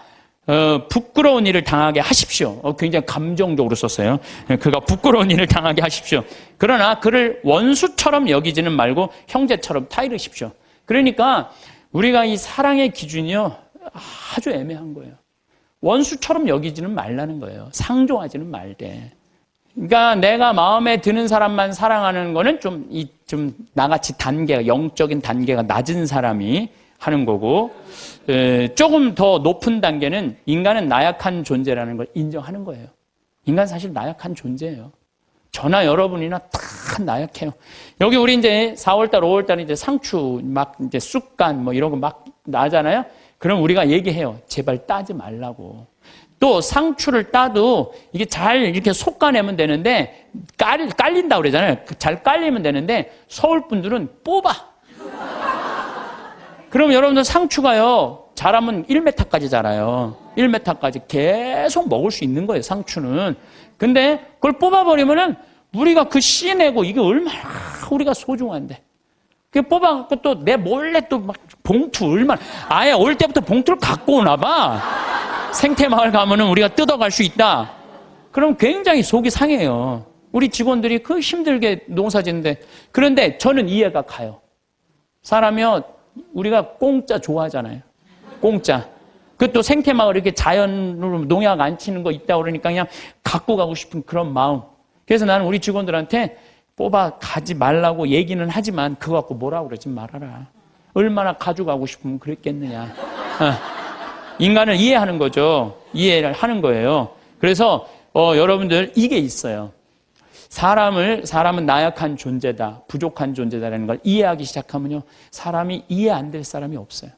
부끄러운 일을 당하게 하십시오. 굉장히 감정적으로 썼어요. 그가 부끄러운 일을 당하게 하십시오. 그러나 그를 원수처럼 여기지는 말고 형제처럼 타이르십시오. 그러니까 우리가 이 사랑의 기준이요 아주 애매한 거예요. 원수처럼 여기지는 말라는 거예요. 상종하지는 말되. 그러니까 내가 마음에 드는 사람만 사랑하는 거는 좀 나같이 영적인 단계가 낮은 사람이 하는 거고, 조금 더 높은 단계는 인간은 나약한 존재라는 걸 인정하는 거예요. 인간 사실 나약한 존재예요. 저나 여러분이나 다 나약해요. 여기 우리 이제 4월달, 5월달 이제 상추 막 이제 쑥간 뭐 이런 거 막 나잖아요. 그럼 우리가 얘기해요. 제발 따지 말라고. 또 상추를 따도 이게 잘 이렇게 솎아내면 되는데 깔린다고 그러잖아요. 잘 깔리면 되는데 서울 분들은 뽑아. 그럼 여러분들 상추가요. 자라면 1m까지 자라요. 1m까지 계속 먹을 수 있는 거예요. 상추는. 근데 그걸 뽑아버리면은 우리가 그 씨 내고 이게 얼마나 우리가 소중한데. 그 뽑아갖고 또 내 몰래 또 막 봉투 얼마나 아예 올 때부터 봉투를 갖고 오나 봐. 생태마을 가면은 우리가 뜯어갈 수 있다. 그럼 굉장히 속이 상해요. 우리 직원들이 그 힘들게 농사 짓는데. 그런데 저는 이해가 가요. 사람이요, 우리가 공짜 좋아하잖아요. 공짜. 그것도 생태마을 이렇게 자연으로 농약 안 치는 거 있다 그러니까 그냥 갖고 가고 싶은 그런 마음. 그래서 나는 우리 직원들한테 뽑아 가지 말라고 얘기는 하지만 그거 갖고 뭐라고 그러지 말아라. 얼마나 가져가고 싶으면 그랬겠느냐. 인간을 이해하는 거죠. 이해를 하는 거예요. 그래서 여러분들 이게 있어요. 사람은 나약한 존재다, 부족한 존재다라는 걸 이해하기 시작하면요, 사람이 이해 안 될 사람이 없어요.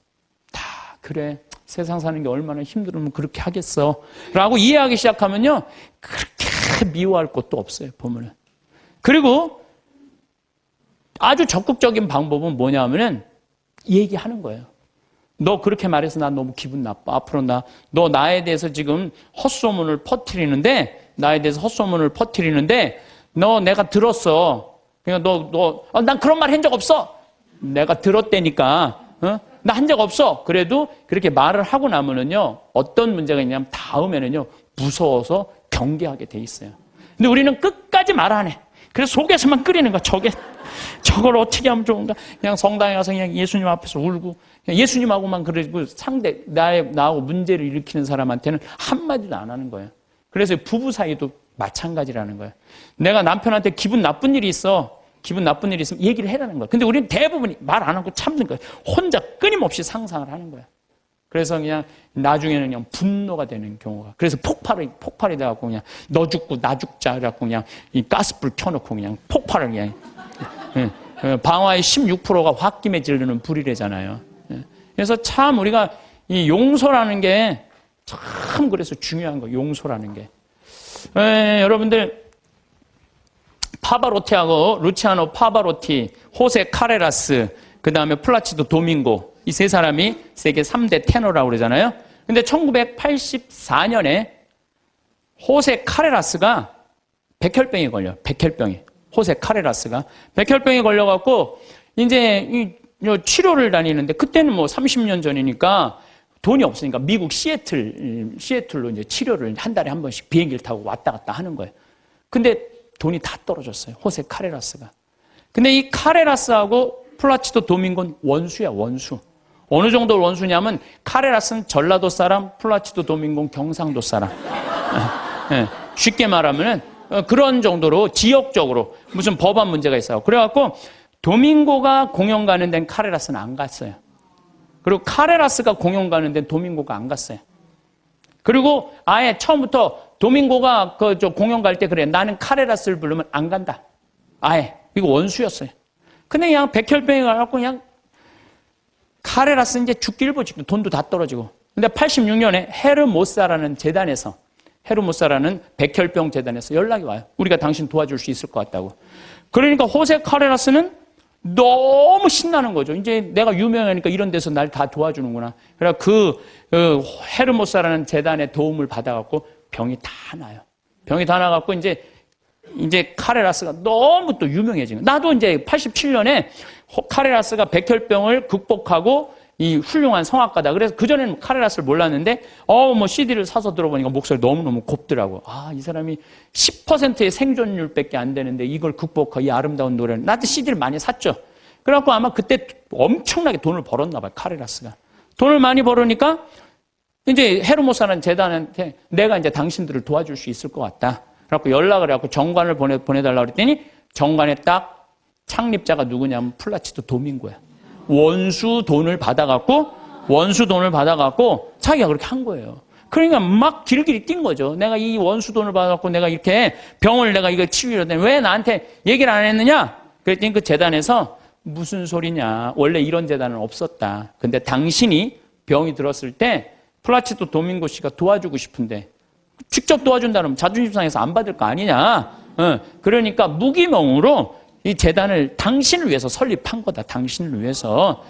다 그래, 세상 사는 게 얼마나 힘들으면 그렇게 하겠어 라고 이해하기 시작하면요, 그렇게 미워할 것도 없어요. 보면은. 그리고 아주 적극적인 방법은 뭐냐면은 얘기하는 거예요. 너 그렇게 말해서 나 너무 기분 나빠. 앞으로 너 나에 대해서 지금 헛소문을 퍼뜨리는데, 너 내가 들었어. 그러니까 난 그런 말 한 적 없어. 내가 들었다니까. 나 한 적 없어. 그래도 그렇게 말을 하고 나면은요, 어떤 문제가 있냐면 다음에는요, 무서워서 경계하게 돼 있어요. 근데 우리는 끝까지 말 안 해. 그래서 속에서만 끓이는 거야. 저걸 어떻게 하면 좋은가? 그냥 성당에 가서 그냥 예수님 앞에서 울고, 그냥 예수님하고만 그러고 나하고 문제를 일으키는 사람한테는 한마디도 안 하는 거예요. 그래서 부부 사이도 마찬가지라는 거예요. 내가 남편한테 기분 나쁜 일이 있으면 얘기를 해라는 거예요. 근데 우리는 대부분이 말 안 하고 참는 거예요. 혼자 끊임없이 상상을 하는 거예요. 그래서 그냥 나중에는 그냥 분노가 되는 경우가. 그래서 폭발이 돼갖고 그냥 너 죽고 나 죽자. 그래갖고 그냥 이 가스불 켜놓고 그냥 폭발을 그냥. 방화의 16%가 홧김에 지르는 불이래잖아요. 그래서 참 우리가 이 용서라는 게 참 그래서 중요한 거예요. 용서라는 게. 여러분들 파바로티하고 루치아노 파바로티, 호세 카레라스, 그 다음에 플라치도 도밍고, 이 세 사람이 세계 3대 테너라고 그러잖아요. 근데 1984년에 호세 카레라스가 백혈병에 걸려요. 호세 카레라스가 백혈병에 걸려갖고 이제 치료를 다니는데, 그때는 뭐 30년 전이니까 돈이 없으니까 미국 시애틀로 이제 치료를 한 달에 한 번씩 비행기를 타고 왔다 갔다 하는 거예요. 근데 돈이 다 떨어졌어요. 호세 카레라스가. 근데 이 카레라스하고 플라치도 도밍고는 원수야, 원수. 어느 정도 원수냐면 카레라스는 전라도 사람, 플라치도 도밍고는 경상도 사람. 쉽게 말하면은 그런 정도로 지역적으로 무슨 법안 문제가 있어요. 그래갖고 도밍고가 공연 가는 데는 카레라스는 안 갔어요. 그리고 카레라스가 공연 가는 데는 도밍고가 안 갔어요. 그리고 아예 처음부터 도밍고가 공연 갈 때 그래. 나는 카레라스를 부르면 안 간다. 아예. 이거 원수였어요. 근데 그냥 백혈병이 가갖고 그냥 카레라스 이제 죽기일보 직전 돈도 다 떨어지고. 근데 86년에 헤르모사라는 재단에서 헤르모사라는 백혈병 재단에서 연락이 와요. 우리가 당신 도와줄 수 있을 것 같다고. 그러니까 호세 카레라스는 너무 신나는 거죠. 이제 내가 유명하니까 이런 데서 날 다 도와주는구나. 그래 그 헤르모사라는 재단의 도움을 받아갖고 병이 다 나요. 병이 다 나갖고 이제 카레라스가 너무 또 유명해진 거예요. 나도 이제 87년에 카레라스가 백혈병을 극복하고 이 훌륭한 성악가다. 그래서 그전에는 카레라스를 몰랐는데, 뭐 CD를 사서 들어보니까 목소리 너무너무 곱더라고. 아, 이 사람이 10%의 생존율밖에 안 되는데 이걸 극복하고 이 아름다운 노래를. 나도 CD를 많이 샀죠. 그래갖고 아마 그때 엄청나게 돈을 벌었나 봐요, 카레라스가. 돈을 많이 벌으니까 이제 헤르모사라는 재단한테 내가 이제 당신들을 도와줄 수 있을 것 같다. 그래갖고 연락을 해갖고 정관을 보내달라고 그랬더니 정관에 딱 창립자가 누구냐면 플라치도 도밍고야. 원수 돈을 받아갖고 자기가 그렇게 한 거예요. 그러니까 막 길길이 뛴 거죠. 내가 이 원수 돈을 받아갖고 내가 이렇게 병을 내가 이거 치유를 했더니 왜 나한테 얘기를 안 했느냐? 그랬더니 그 재단에서 무슨 소리냐. 원래 이런 재단은 없었다. 근데 당신이 병이 들었을 때 플라치도 도밍고 씨가 도와주고 싶은데 직접 도와준다면 자존심 상해서 안 받을 거 아니냐. 그러니까 무기명으로 이 재단을 당신을 위해서 설립한 거다. 당신을 위해서.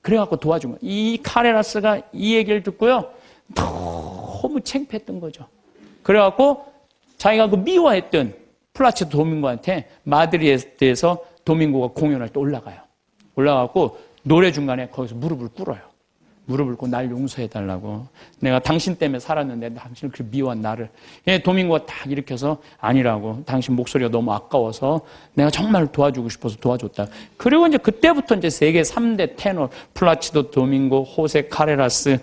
그래갖고 도와준 거야. 이 카레라스가 이 얘기를 듣고요. 너무 창피했던 거죠. 그래갖고 자기가 그 미워했던 플라치도 도밍고한테 마드리드에서 도밍고가 공연할 때 올라가요. 올라가고 노래 중간에 거기서 무릎을 꿇어요. 무릎을 꿇고 날 용서해달라고. 내가 당신 때문에 살았는데 당신을 그렇게 미워한 나를. 도밍고가 딱 일으켜서 아니라고. 당신 목소리가 너무 아까워서 내가 정말 도와주고 싶어서 도와줬다. 그리고 이제 그때부터 이제 세계 3대 테너 플라치도 도밍고, 호세 카레라스,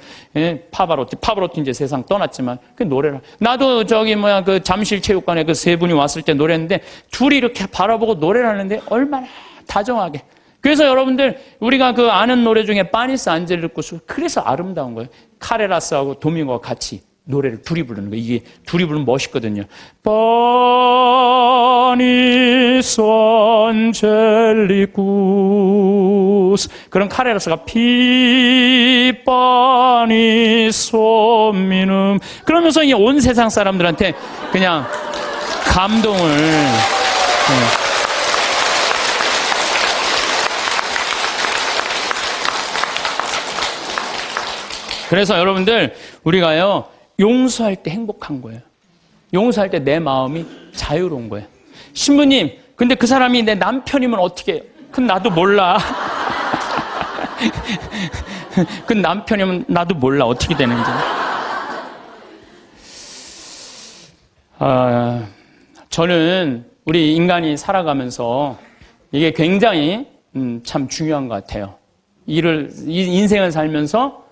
파바로티 이제 세상 떠났지만 그 노래를. 나도 그 잠실 체육관에 그 세 분이 왔을 때 노래했는데 둘이 이렇게 바라보고 노래를 하는데 얼마나 다정하게. 그래서 여러분들 우리가 그 아는 노래 중에 파니스 안젤리쿠스 그래서 아름다운 거예요. 카레라스하고 도밍고가 같이 노래를 둘이 부르는 거예요. 이게 둘이 부르면 멋있거든요. 파니스 안젤리쿠스 그런 카레라스가 파니스 미눔 그러면서 이 온 세상 사람들한테 그냥 감동을 그래서 여러분들 우리가요 용서할 때 행복한 거예요. 용서할 때 내 마음이 자유로운 거예요. 신부님 근데 그 사람이 내 남편이면 어떻게 해요? 그건 나도 몰라. 그 남편이면 나도 몰라 어떻게 되는지. 저는 우리 인간이 살아가면서 이게 굉장히 참 중요한 것 같아요. 인생을 살면서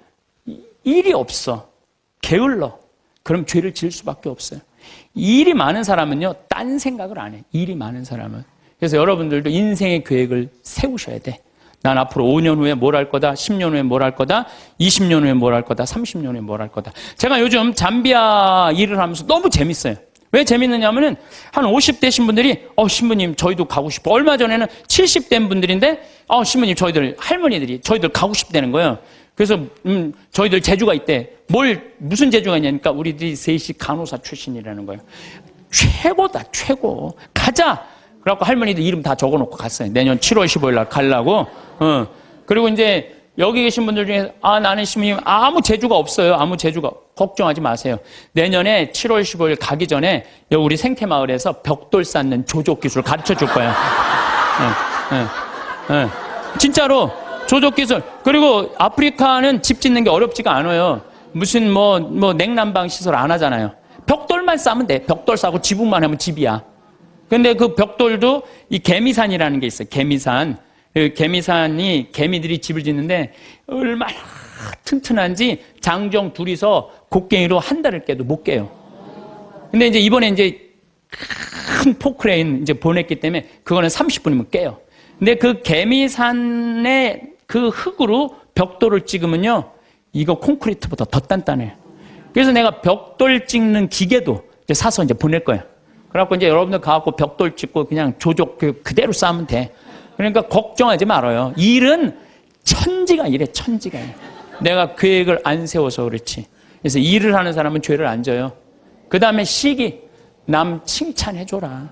일이 없어. 게을러. 그럼 죄를 지을 수밖에 없어요. 일이 많은 사람은요, 딴 생각을 안 해. 일이 많은 사람은. 그래서 여러분들도 인생의 계획을 세우셔야 돼. 난 앞으로 5년 후에 뭘 할 거다, 10년 후에 뭘 할 거다, 20년 후에 뭘 할 거다, 30년 후에 뭘 할 거다. 제가 요즘 잠비아 일을 하면서 너무 재밌어요. 왜 재밌느냐면은 한 50대신 분들이 신부님 저희도 가고 싶어. 얼마 전에는 70대인 분들인데 신부님 할머니들이 저희들 가고 싶다는 거예요. 그래서 저희들 재주가 있대. 무슨 재주가 있냐니까 우리들이 셋이 간호사 출신이라는 거예요. 최고다 최고. 가자. 그래갖고 할머니들 이름 다 적어놓고 갔어요. 내년 7월 15일 날 가려고. 그리고 이제 여기 계신 분들 중에 나는 신부님 아무 재주가 없어요. 아무 재주가. 걱정하지 마세요. 내년에 7월 15일 가기 전에 여기 우리 생태마을에서 벽돌 쌓는 조족 기술 가르쳐 줄 거예요. 진짜로 조족 기술. 그리고 아프리카는 집 짓는 게 어렵지가 않아요. 무슨 냉난방 시설 안 하잖아요. 벽돌만 싸면 돼. 벽돌 싸고 지붕만 하면 집이야. 근데 그 벽돌도 이 개미산이라는 게 있어요. 개미산. 그 개미산이 개미들이 집을 짓는데 얼마나 튼튼한지 장정 둘이서 곡괭이로 한 달을 깨도 못 깨요. 근데 이제 이번에 이제 큰 포크레인 이제 보냈기 때문에 그거는 30분이면 깨요. 근데 그 개미산의 그 흙으로 벽돌을 찍으면요, 이거 콘크리트보다 더 단단해요. 그래서 내가 벽돌 찍는 기계도 이제 사서 이제 보낼 거예요. 그래갖고 이제 여러분들 가갖고 벽돌 찍고 그냥 조족 그대로 쌓으면 돼. 그러니까 걱정하지 말아요. 일은 천지가 이래, 천지가. 내가 계획을 안 세워서 그렇지. 그래서 일을 하는 사람은 죄를 안 져요. 그 다음에 시기, 남 칭찬해줘라.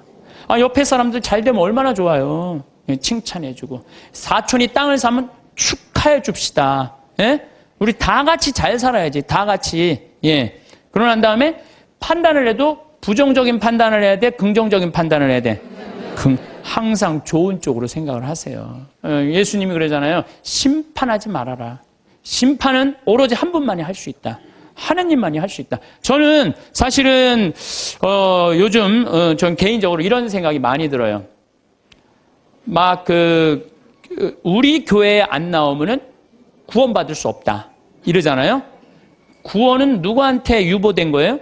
아, 옆에 사람들 잘 되면 얼마나 좋아요. 칭찬해주고. 사촌이 땅을 사면 축하해 줍시다. 예? 우리 다 같이 잘 살아야지. 다 같이. 예. 그러고 난 다음에 판단을 해도 부정적인 판단을 해야 돼? 긍정적인 판단을 해야 돼? 항상 좋은 쪽으로 생각을 하세요. 예수님이 그러잖아요. 심판하지 말아라. 심판은 오로지 한 분만이 할 수 있다. 하느님만이 할 수 있다. 저는 사실은 요즘 전 개인적으로 이런 생각이 많이 들어요. 막 우리 교회에 안 나오면은 구원받을 수 없다 이러잖아요. 구원은 누구한테 유보된 거예요?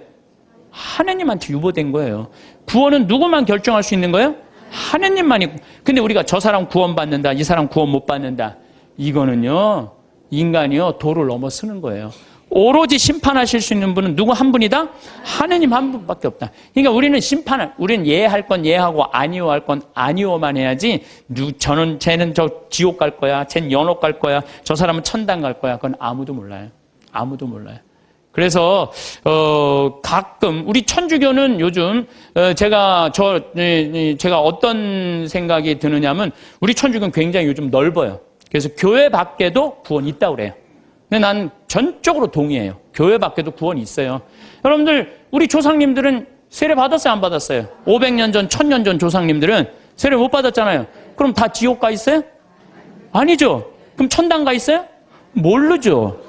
하느님한테 유보된 거예요. 구원은 누구만 결정할 수 있는 거예요? 하느님만이. 근데 우리가 저 사람 구원받는다, 이 사람 구원 못 받는다, 이거는요, 인간이요 도를 넘어서는 거예요. 오로지 심판하실 수 있는 분은 누구 한 분이다? 하느님 한 분밖에 없다. 그러니까 우리는 우리는 예할 건 예하고 아니오할 건 아니오만 해야지, 쟤는 저 지옥 갈 거야, 쟤는 연옥 갈 거야, 저 사람은 천당 갈 거야, 그건 아무도 몰라요. 아무도 몰라요. 그래서 가끔 우리 천주교는 요즘 제가 어떤 생각이 드느냐면, 우리 천주교는 굉장히 요즘 넓어요. 그래서 교회 밖에도 구원이 있다고 그래요. 근데 난 전적으로 동의해요. 교회 밖에도 구원이 있어요. 여러분들, 우리 조상님들은 세례 받았어요, 안 받았어요? 500년 전, 1000년 전 조상님들은 세례 못 받았잖아요. 그럼 다 지옥 가 있어요? 아니죠. 그럼 천당 가 있어요? 모르죠.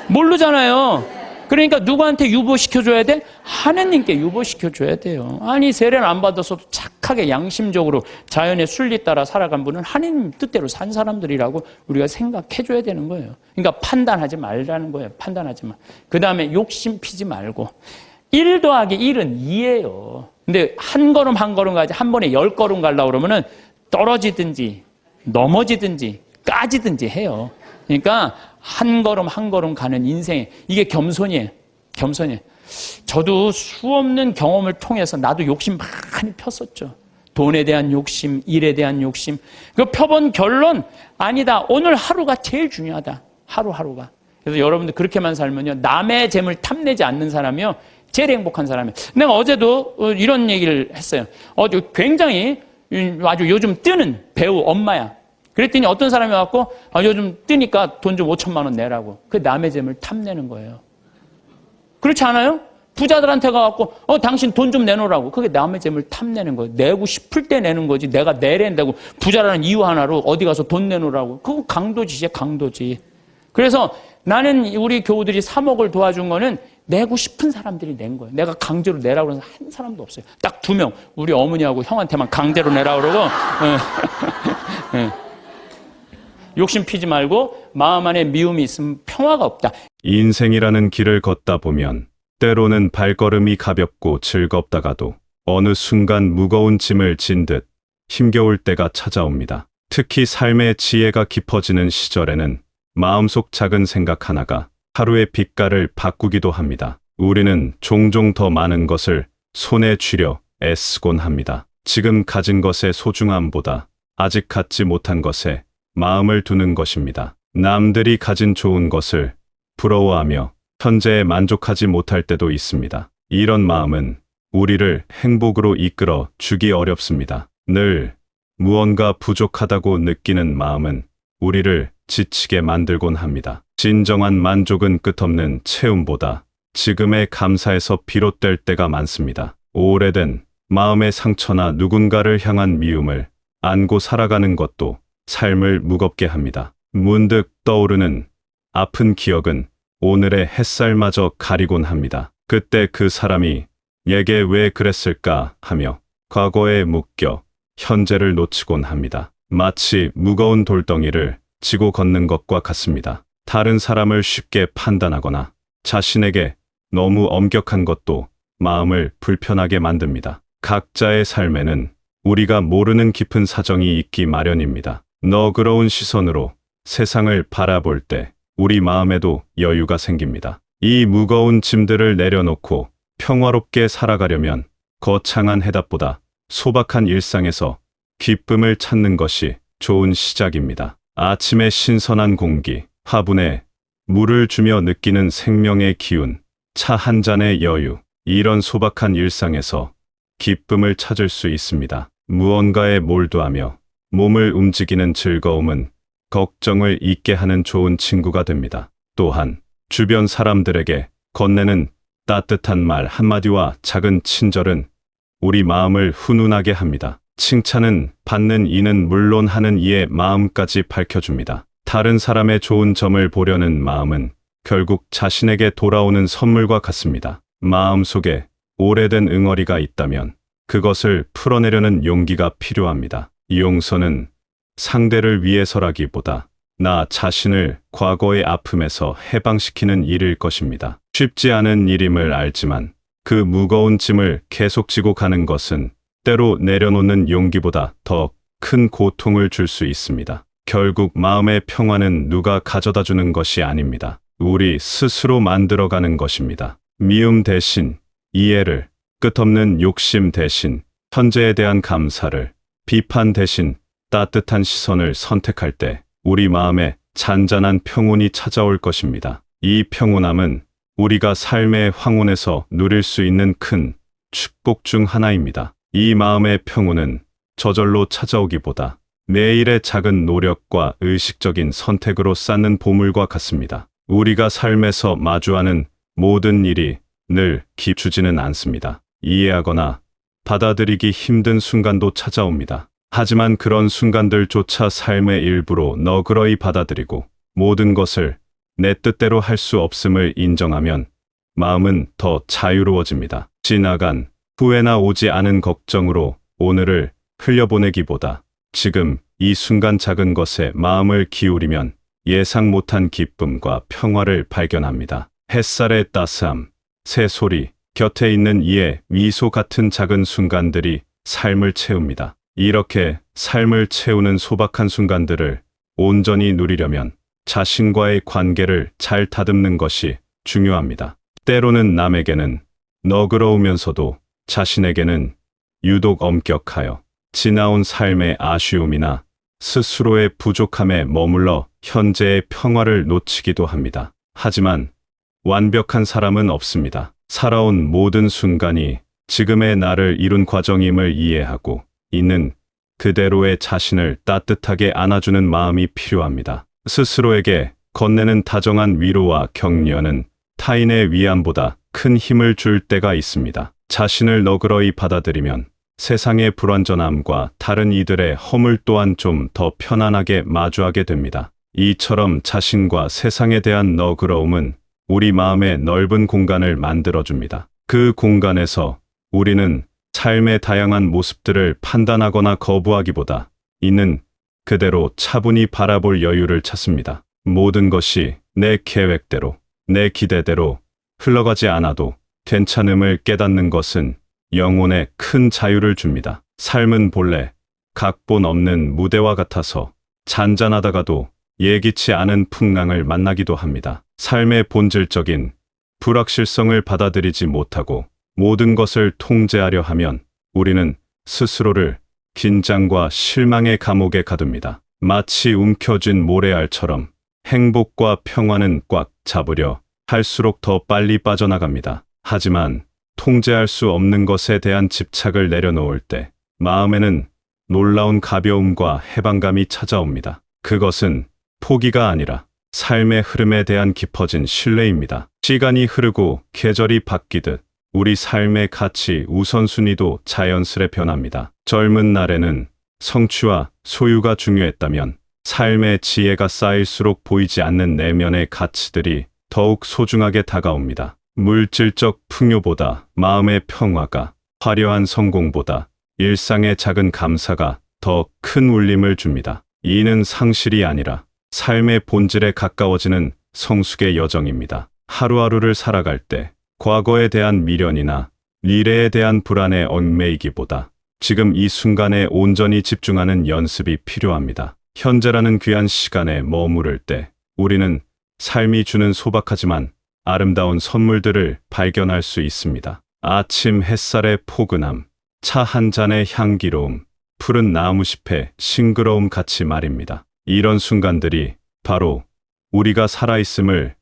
모르잖아요. 그러니까 누구한테 유보시켜줘야 돼? 하느님께 유보시켜줘야 돼요. 아니, 세례를 안 받아서도 착하게 양심적으로 자연의 순리 따라 살아간 분은 하느님 뜻대로 산 사람들이라고 우리가 생각해줘야 되는 거예요. 그러니까 판단하지 말라는 거예요. 판단하지 마. 그 다음에 욕심 피지 말고. 1 더하기 1은 2예요. 근데 한 걸음 한 걸음 가지 한 번에 10걸음 가려고 그러면은 떨어지든지 넘어지든지 까지든지 해요. 그러니까 한 걸음 한 걸음 가는 인생에, 이게 겸손이에요. 겸손이에요. 저도 수없는 경험을 통해서 나도 욕심 많이 폈었죠. 돈에 대한 욕심, 일에 대한 욕심. 그 펴본 결론, 아니다. 오늘 하루가 제일 중요하다. 하루하루가. 그래서 여러분들 그렇게만 살면요, 남의 재물 탐내지 않는 사람이요, 제일 행복한 사람이에요. 내가 어제도 이런 얘기를 했어요. 굉장히 아주 요즘 뜨는 배우 엄마야. 그랬더니 어떤 사람이 와갖고, 요즘 뜨니까 돈 좀 5천만 원 내라고. 그 남의 재물 탐내는 거예요. 그렇지 않아요? 부자들한테 가갖고, 당신 돈 좀 내놓으라고. 그게 남의 재물 탐내는 거예요. 내고 싶을 때 내는 거지. 내가 내랜다고 부자라는 이유 하나로 어디 가서 돈 내놓으라고. 그거 강도지지, 강도지. 그래서 나는 우리 교우들이 3억을 도와준 거는 내고 싶은 사람들이 낸 거예요. 내가 강제로 내라고 해서 한 사람도 없어요. 딱 2명. 우리 어머니하고 형한테만 강제로 내라고 그러고. 욕심 피지 말고 마음 안에 미움이 있으면 평화가 없다. 인생이라는 길을 걷다 보면 때로는 발걸음이 가볍고 즐겁다가도 어느 순간 무거운 짐을 진 듯 힘겨울 때가 찾아옵니다. 특히 삶의 지혜가 깊어지는 시절에는 마음속 작은 생각 하나가 하루의 빛깔을 바꾸기도 합니다. 우리는 종종 더 많은 것을 손에 쥐려 애쓰곤 합니다. 지금 가진 것의 소중함보다 아직 갖지 못한 것에 마음을 두는 것입니다. 남들이 가진 좋은 것을 부러워하며 현재에 만족하지 못할 때도 있습니다. 이런 마음은 우리를 행복으로 이끌어 주기 어렵습니다. 늘 무언가 부족하다고 느끼는 마음은 우리를 지치게 만들곤 합니다. 진정한 만족은 끝없는 채움보다 지금의 감사에서 비롯될 때가 많습니다. 오래된 마음의 상처나 누군가를 향한 미움을 안고 살아가는 것도 삶을 무겁게 합니다. 문득 떠오르는 아픈 기억은 오늘의 햇살마저 가리곤 합니다. 그때 그 사람이 내게 왜 그랬을까 하며 과거에 묶여 현재를 놓치곤 합니다. 마치 무거운 돌덩이를 지고 걷는 것과 같습니다. 다른 사람을 쉽게 판단하거나 자신에게 너무 엄격한 것도 마음을 불편하게 만듭니다. 각자의 삶에는 우리가 모르는 깊은 사정이 있기 마련입니다. 너그러운 시선으로 세상을 바라볼 때 우리 마음에도 여유가 생깁니다. 이 무거운 짐들을 내려놓고 평화롭게 살아가려면 거창한 해답보다 소박한 일상에서 기쁨을 찾는 것이 좋은 시작입니다. 아침의 신선한 공기, 화분에 물을 주며 느끼는 생명의 기운, 차 한 잔의 여유, 이런 소박한 일상에서 기쁨을 찾을 수 있습니다. 무언가에 몰두하며 몸을 움직이는 즐거움은 걱정을 잊게 하는 좋은 친구가 됩니다. 또한 주변 사람들에게 건네는 따뜻한 말 한마디와 작은 친절은 우리 마음을 훈훈하게 합니다. 칭찬은 받는 이는 물론 하는 이의 마음까지 밝혀줍니다. 다른 사람의 좋은 점을 보려는 마음은 결국 자신에게 돌아오는 선물과 같습니다. 마음속에 오래된 응어리가 있다면 그것을 풀어내려는 용기가 필요합니다. 용서는 상대를 위해서라기보다 나 자신을 과거의 아픔에서 해방시키는 일일 것입니다. 쉽지 않은 일임을 알지만 그 무거운 짐을 계속 지고 가는 것은 때로 내려놓는 용기보다 더 큰 고통을 줄 수 있습니다. 결국 마음의 평화는 누가 가져다 주는 것이 아닙니다. 우리 스스로 만들어가는 것입니다. 미움 대신 이해를, 끝없는 욕심 대신 현재에 대한 감사를, 비판 대신 따뜻한 시선을 선택할 때 우리 마음에 잔잔한 평온이 찾아올 것입니다. 이 평온함은 우리가 삶의 황혼에서 누릴 수 있는 큰 축복 중 하나입니다. 이 마음의 평온은 저절로 찾아오기보다 매일의 작은 노력과 의식적인 선택으로 쌓는 보물과 같습니다. 우리가 삶에서 마주하는 모든 일이 늘 기쁘지는 않습니다. 이해하거나 받아들이기 힘든 순간도 찾아옵니다. 하지만 그런 순간들조차 삶의 일부로 너그러이 받아들이고 모든 것을 내 뜻대로 할 수 없음을 인정하면 마음은 더 자유로워집니다. 지나간 후회나 오지 않은 걱정으로 오늘을 흘려보내기보다 지금 이 순간 작은 것에 마음을 기울이면 예상 못한 기쁨과 평화를 발견합니다. 햇살의 따스함, 새소리, 곁에 있는 이의 미소 같은 작은 순간들이 삶을 채웁니다. 이렇게 삶을 채우는 소박한 순간들을 온전히 누리려면 자신과의 관계를 잘 다듬는 것이 중요합니다. 때로는 남에게는 너그러우면서도 자신에게는 유독 엄격하여 지나온 삶의 아쉬움이나 스스로의 부족함에 머물러 현재의 평화를 놓치기도 합니다. 하지만 완벽한 사람은 없습니다. 살아온 모든 순간이 지금의 나를 이룬 과정임을 이해하고 있는 그대로의 자신을 따뜻하게 안아주는 마음이 필요합니다. 스스로에게 건네는 다정한 위로와 격려는 타인의 위안보다 큰 힘을 줄 때가 있습니다. 자신을 너그러이 받아들이면 세상의 불완전함과 다른 이들의 허물 또한 좀 더 편안하게 마주하게 됩니다. 이처럼 자신과 세상에 대한 너그러움은 우리 마음의 넓은 공간을 만들어줍니다. 그 공간에서 우리는 삶의 다양한 모습들을 판단하거나 거부하기보다 있는 그대로 차분히 바라볼 여유를 찾습니다. 모든 것이 내 계획대로, 내 기대대로 흘러가지 않아도 괜찮음을 깨닫는 것은 영혼에 큰 자유를 줍니다. 삶은 본래 각본 없는 무대와 같아서 잔잔하다가도 예기치 않은 풍랑을 만나기도 합니다. 삶의 본질적인 불확실성을 받아들이지 못하고 모든 것을 통제하려 하면 우리는 스스로를 긴장과 실망의 감옥에 가둡니다. 마치 움켜쥔 모래알처럼 행복과 평화는 꽉 잡으려 할수록 더 빨리 빠져나갑니다. 하지만 통제할 수 없는 것에 대한 집착을 내려놓을 때 마음에는 놀라운 가벼움과 해방감이 찾아옵니다. 그것은 포기가 아니라 삶의 흐름에 대한 깊어진 신뢰입니다. 시간이 흐르고 계절이 바뀌듯 우리 삶의 가치 우선순위도 자연스레 변합니다. 젊은 날에는 성취와 소유가 중요했다면 삶의 지혜가 쌓일수록 보이지 않는 내면의 가치들이 더욱 소중하게 다가옵니다. 물질적 풍요보다 마음의 평화가, 화려한 성공보다 일상의 작은 감사가 더 큰 울림을 줍니다. 이는 상실이 아니라 삶의 본질에 가까워지는 성숙의 여정입니다. 하루하루를 살아갈 때 과거에 대한 미련이나 미래에 대한 불안에 얽매이기보다 지금 이 순간에 온전히 집중하는 연습이 필요합니다. 현재라는 귀한 시간에 머무를 때 우리는 삶이 주는 소박하지만 아름다운 선물들을 발견할 수 있습니다. 아침 햇살의 포근함, 차 한 잔의 향기로움, 푸른 나무숲의 싱그러움 같이 말입니다. 이런 순간들이 바로 우리가 살아있음을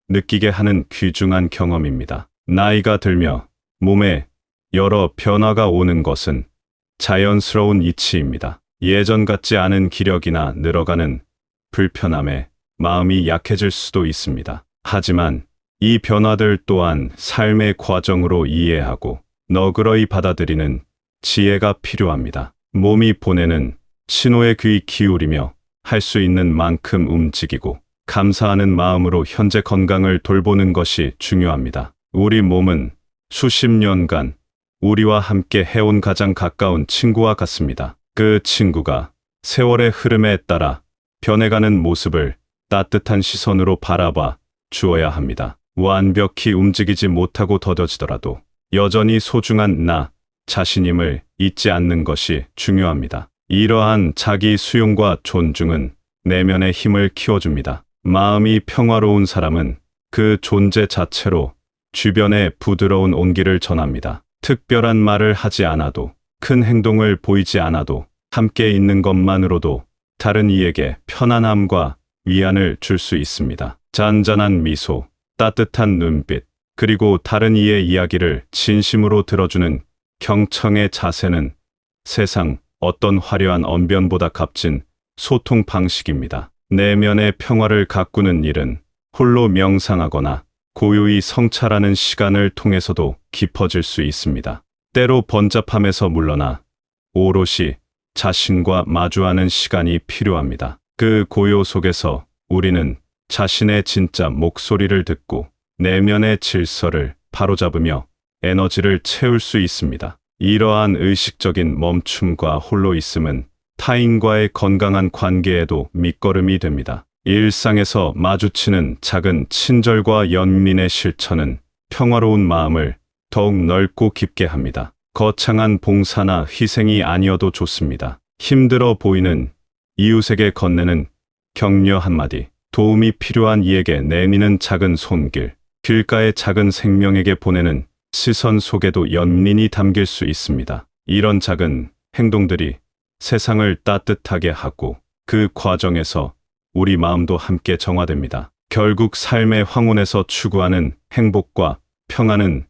느끼게 하는 귀중한 경험입니다. 나이가 들며 몸에 여러 변화가 오는 것은 자연스러운 이치입니다. 예전 같지 않은 기력이나 늘어가는 불편함에 마음이 약해질 수도 있습니다. 하지만 이 변화들 또한 삶의 과정으로 이해하고 너그러이 받아들이는 지혜가 필요합니다. 몸이 보내는 신호에 귀 기울이며 할 수 있는 만큼 움직이고 감사하는 마음으로 현재 건강을 돌보는 것이 중요합니다. 우리 몸은 수십 년간 우리와 함께 해온 가장 가까운 친구와 같습니다. 그 친구가 세월의 흐름에 따라 변해가는 모습을 따뜻한 시선으로 바라봐 주어야 합니다. 완벽히 움직이지 못하고 더뎌지더라도 여전히 소중한 나 자신임을 잊지 않는 것이 중요합니다. 이러한 자기 수용과 존중은 내면의 힘을 키워줍니다. 마음이 평화로운 사람은 그 존재 자체로 주변에 부드러운 온기를 전합니다. 특별한 말을 하지 않아도, 큰 행동을 보이지 않아도 함께 있는 것만으로도 다른 이에게 편안함과 위안을 줄 수 있습니다. 잔잔한 미소, 따뜻한 눈빛, 그리고 다른 이의 이야기를 진심으로 들어주는 경청의 자세는 세상 어떤 화려한 언변보다 값진 소통 방식입니다. 내면의 평화를 가꾸는 일은 홀로 명상하거나 고요히 성찰하는 시간을 통해서도 깊어질 수 있습니다. 때로 번잡함에서 물러나 오롯이 자신과 마주하는 시간이 필요합니다. 그 고요 속에서 우리는 자신의 진짜 목소리를 듣고 내면의 질서를 바로잡으며 에너지를 채울 수 있습니다. 이러한 의식적인 멈춤과 홀로 있음은 타인과의 건강한 관계에도 밑거름이 됩니다. 일상에서 마주치는 작은 친절과 연민의 실천은 평화로운 마음을 더욱 넓고 깊게 합니다. 거창한 봉사나 희생이 아니어도 좋습니다. 힘들어 보이는 이웃에게 건네는 격려 한마디, 도움이 필요한 이에게 내미는 작은 손길, 길가의 작은 생명에게 보내는 시선 속에도 연민이 담길 수 있습니다. 이런 작은 행동들이 세상을 따뜻하게 하고 그 과정에서 우리 마음도 함께 정화됩니다. 결국 삶의 황혼에서 추구하는 행복과 평안은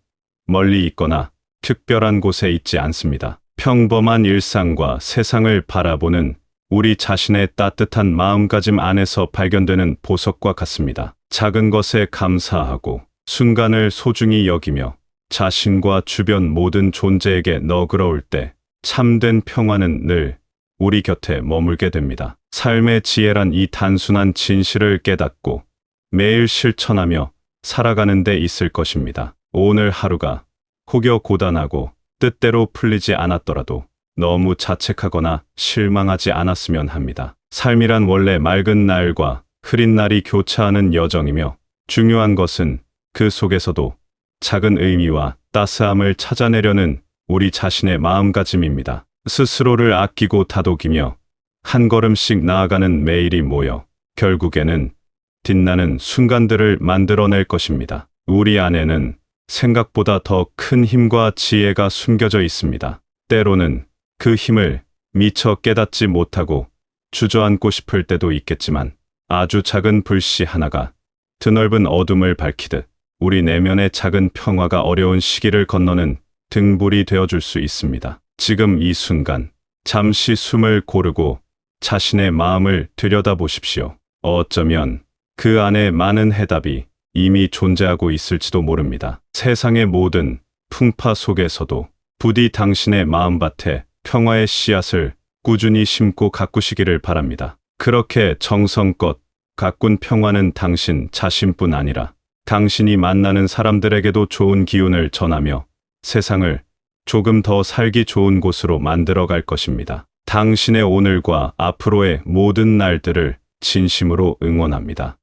멀리 있거나 특별한 곳에 있지 않습니다. 평범한 일상과 세상을 바라보는 우리 자신의 따뜻한 마음가짐 안에서 발견되는 보석과 같습니다. 작은 것에 감사하고 순간을 소중히 여기며 자신과 주변 모든 존재에게 너그러울 때 참된 평화는 늘 우리 곁에 머물게 됩니다. 삶의 지혜란 이 단순한 진실을 깨닫고 매일 실천하며 살아가는 데 있을 것입니다. 오늘 하루가 혹여 고단하고 뜻대로 풀리지 않았더라도 너무 자책하거나 실망하지 않았으면 합니다. 삶이란 원래 맑은 날과 흐린 날이 교차하는 여정이며 중요한 것은 그 속에서도 작은 의미와 따스함을 찾아내려는 우리 자신의 마음가짐입니다. 스스로를 아끼고 다독이며 한 걸음씩 나아가는 매일이 모여 결국에는 빛나는 순간들을 만들어낼 것입니다. 우리 안에는 생각보다 더 큰 힘과 지혜가 숨겨져 있습니다. 때로는 그 힘을 미처 깨닫지 못하고 주저앉고 싶을 때도 있겠지만 아주 작은 불씨 하나가 드넓은 어둠을 밝히듯 우리 내면의 작은 평화가 어려운 시기를 건너는 등불이 되어줄 수 있습니다. 지금 이 순간 잠시 숨을 고르고 자신의 마음을 들여다보십시오. 어쩌면 그 안에 많은 해답이 이미 존재하고 있을지도 모릅니다. 세상의 모든 풍파 속에서도 부디 당신의 마음밭에 평화의 씨앗을 꾸준히 심고 가꾸시기를 바랍니다. 그렇게 정성껏 가꾼 평화는 당신 자신뿐 아니라 당신이 만나는 사람들에게도 좋은 기운을 전하며 세상을 조금 더 살기 좋은 곳으로 만들어 갈 것입니다. 당신의 오늘과 앞으로의 모든 날들을 진심으로 응원합니다.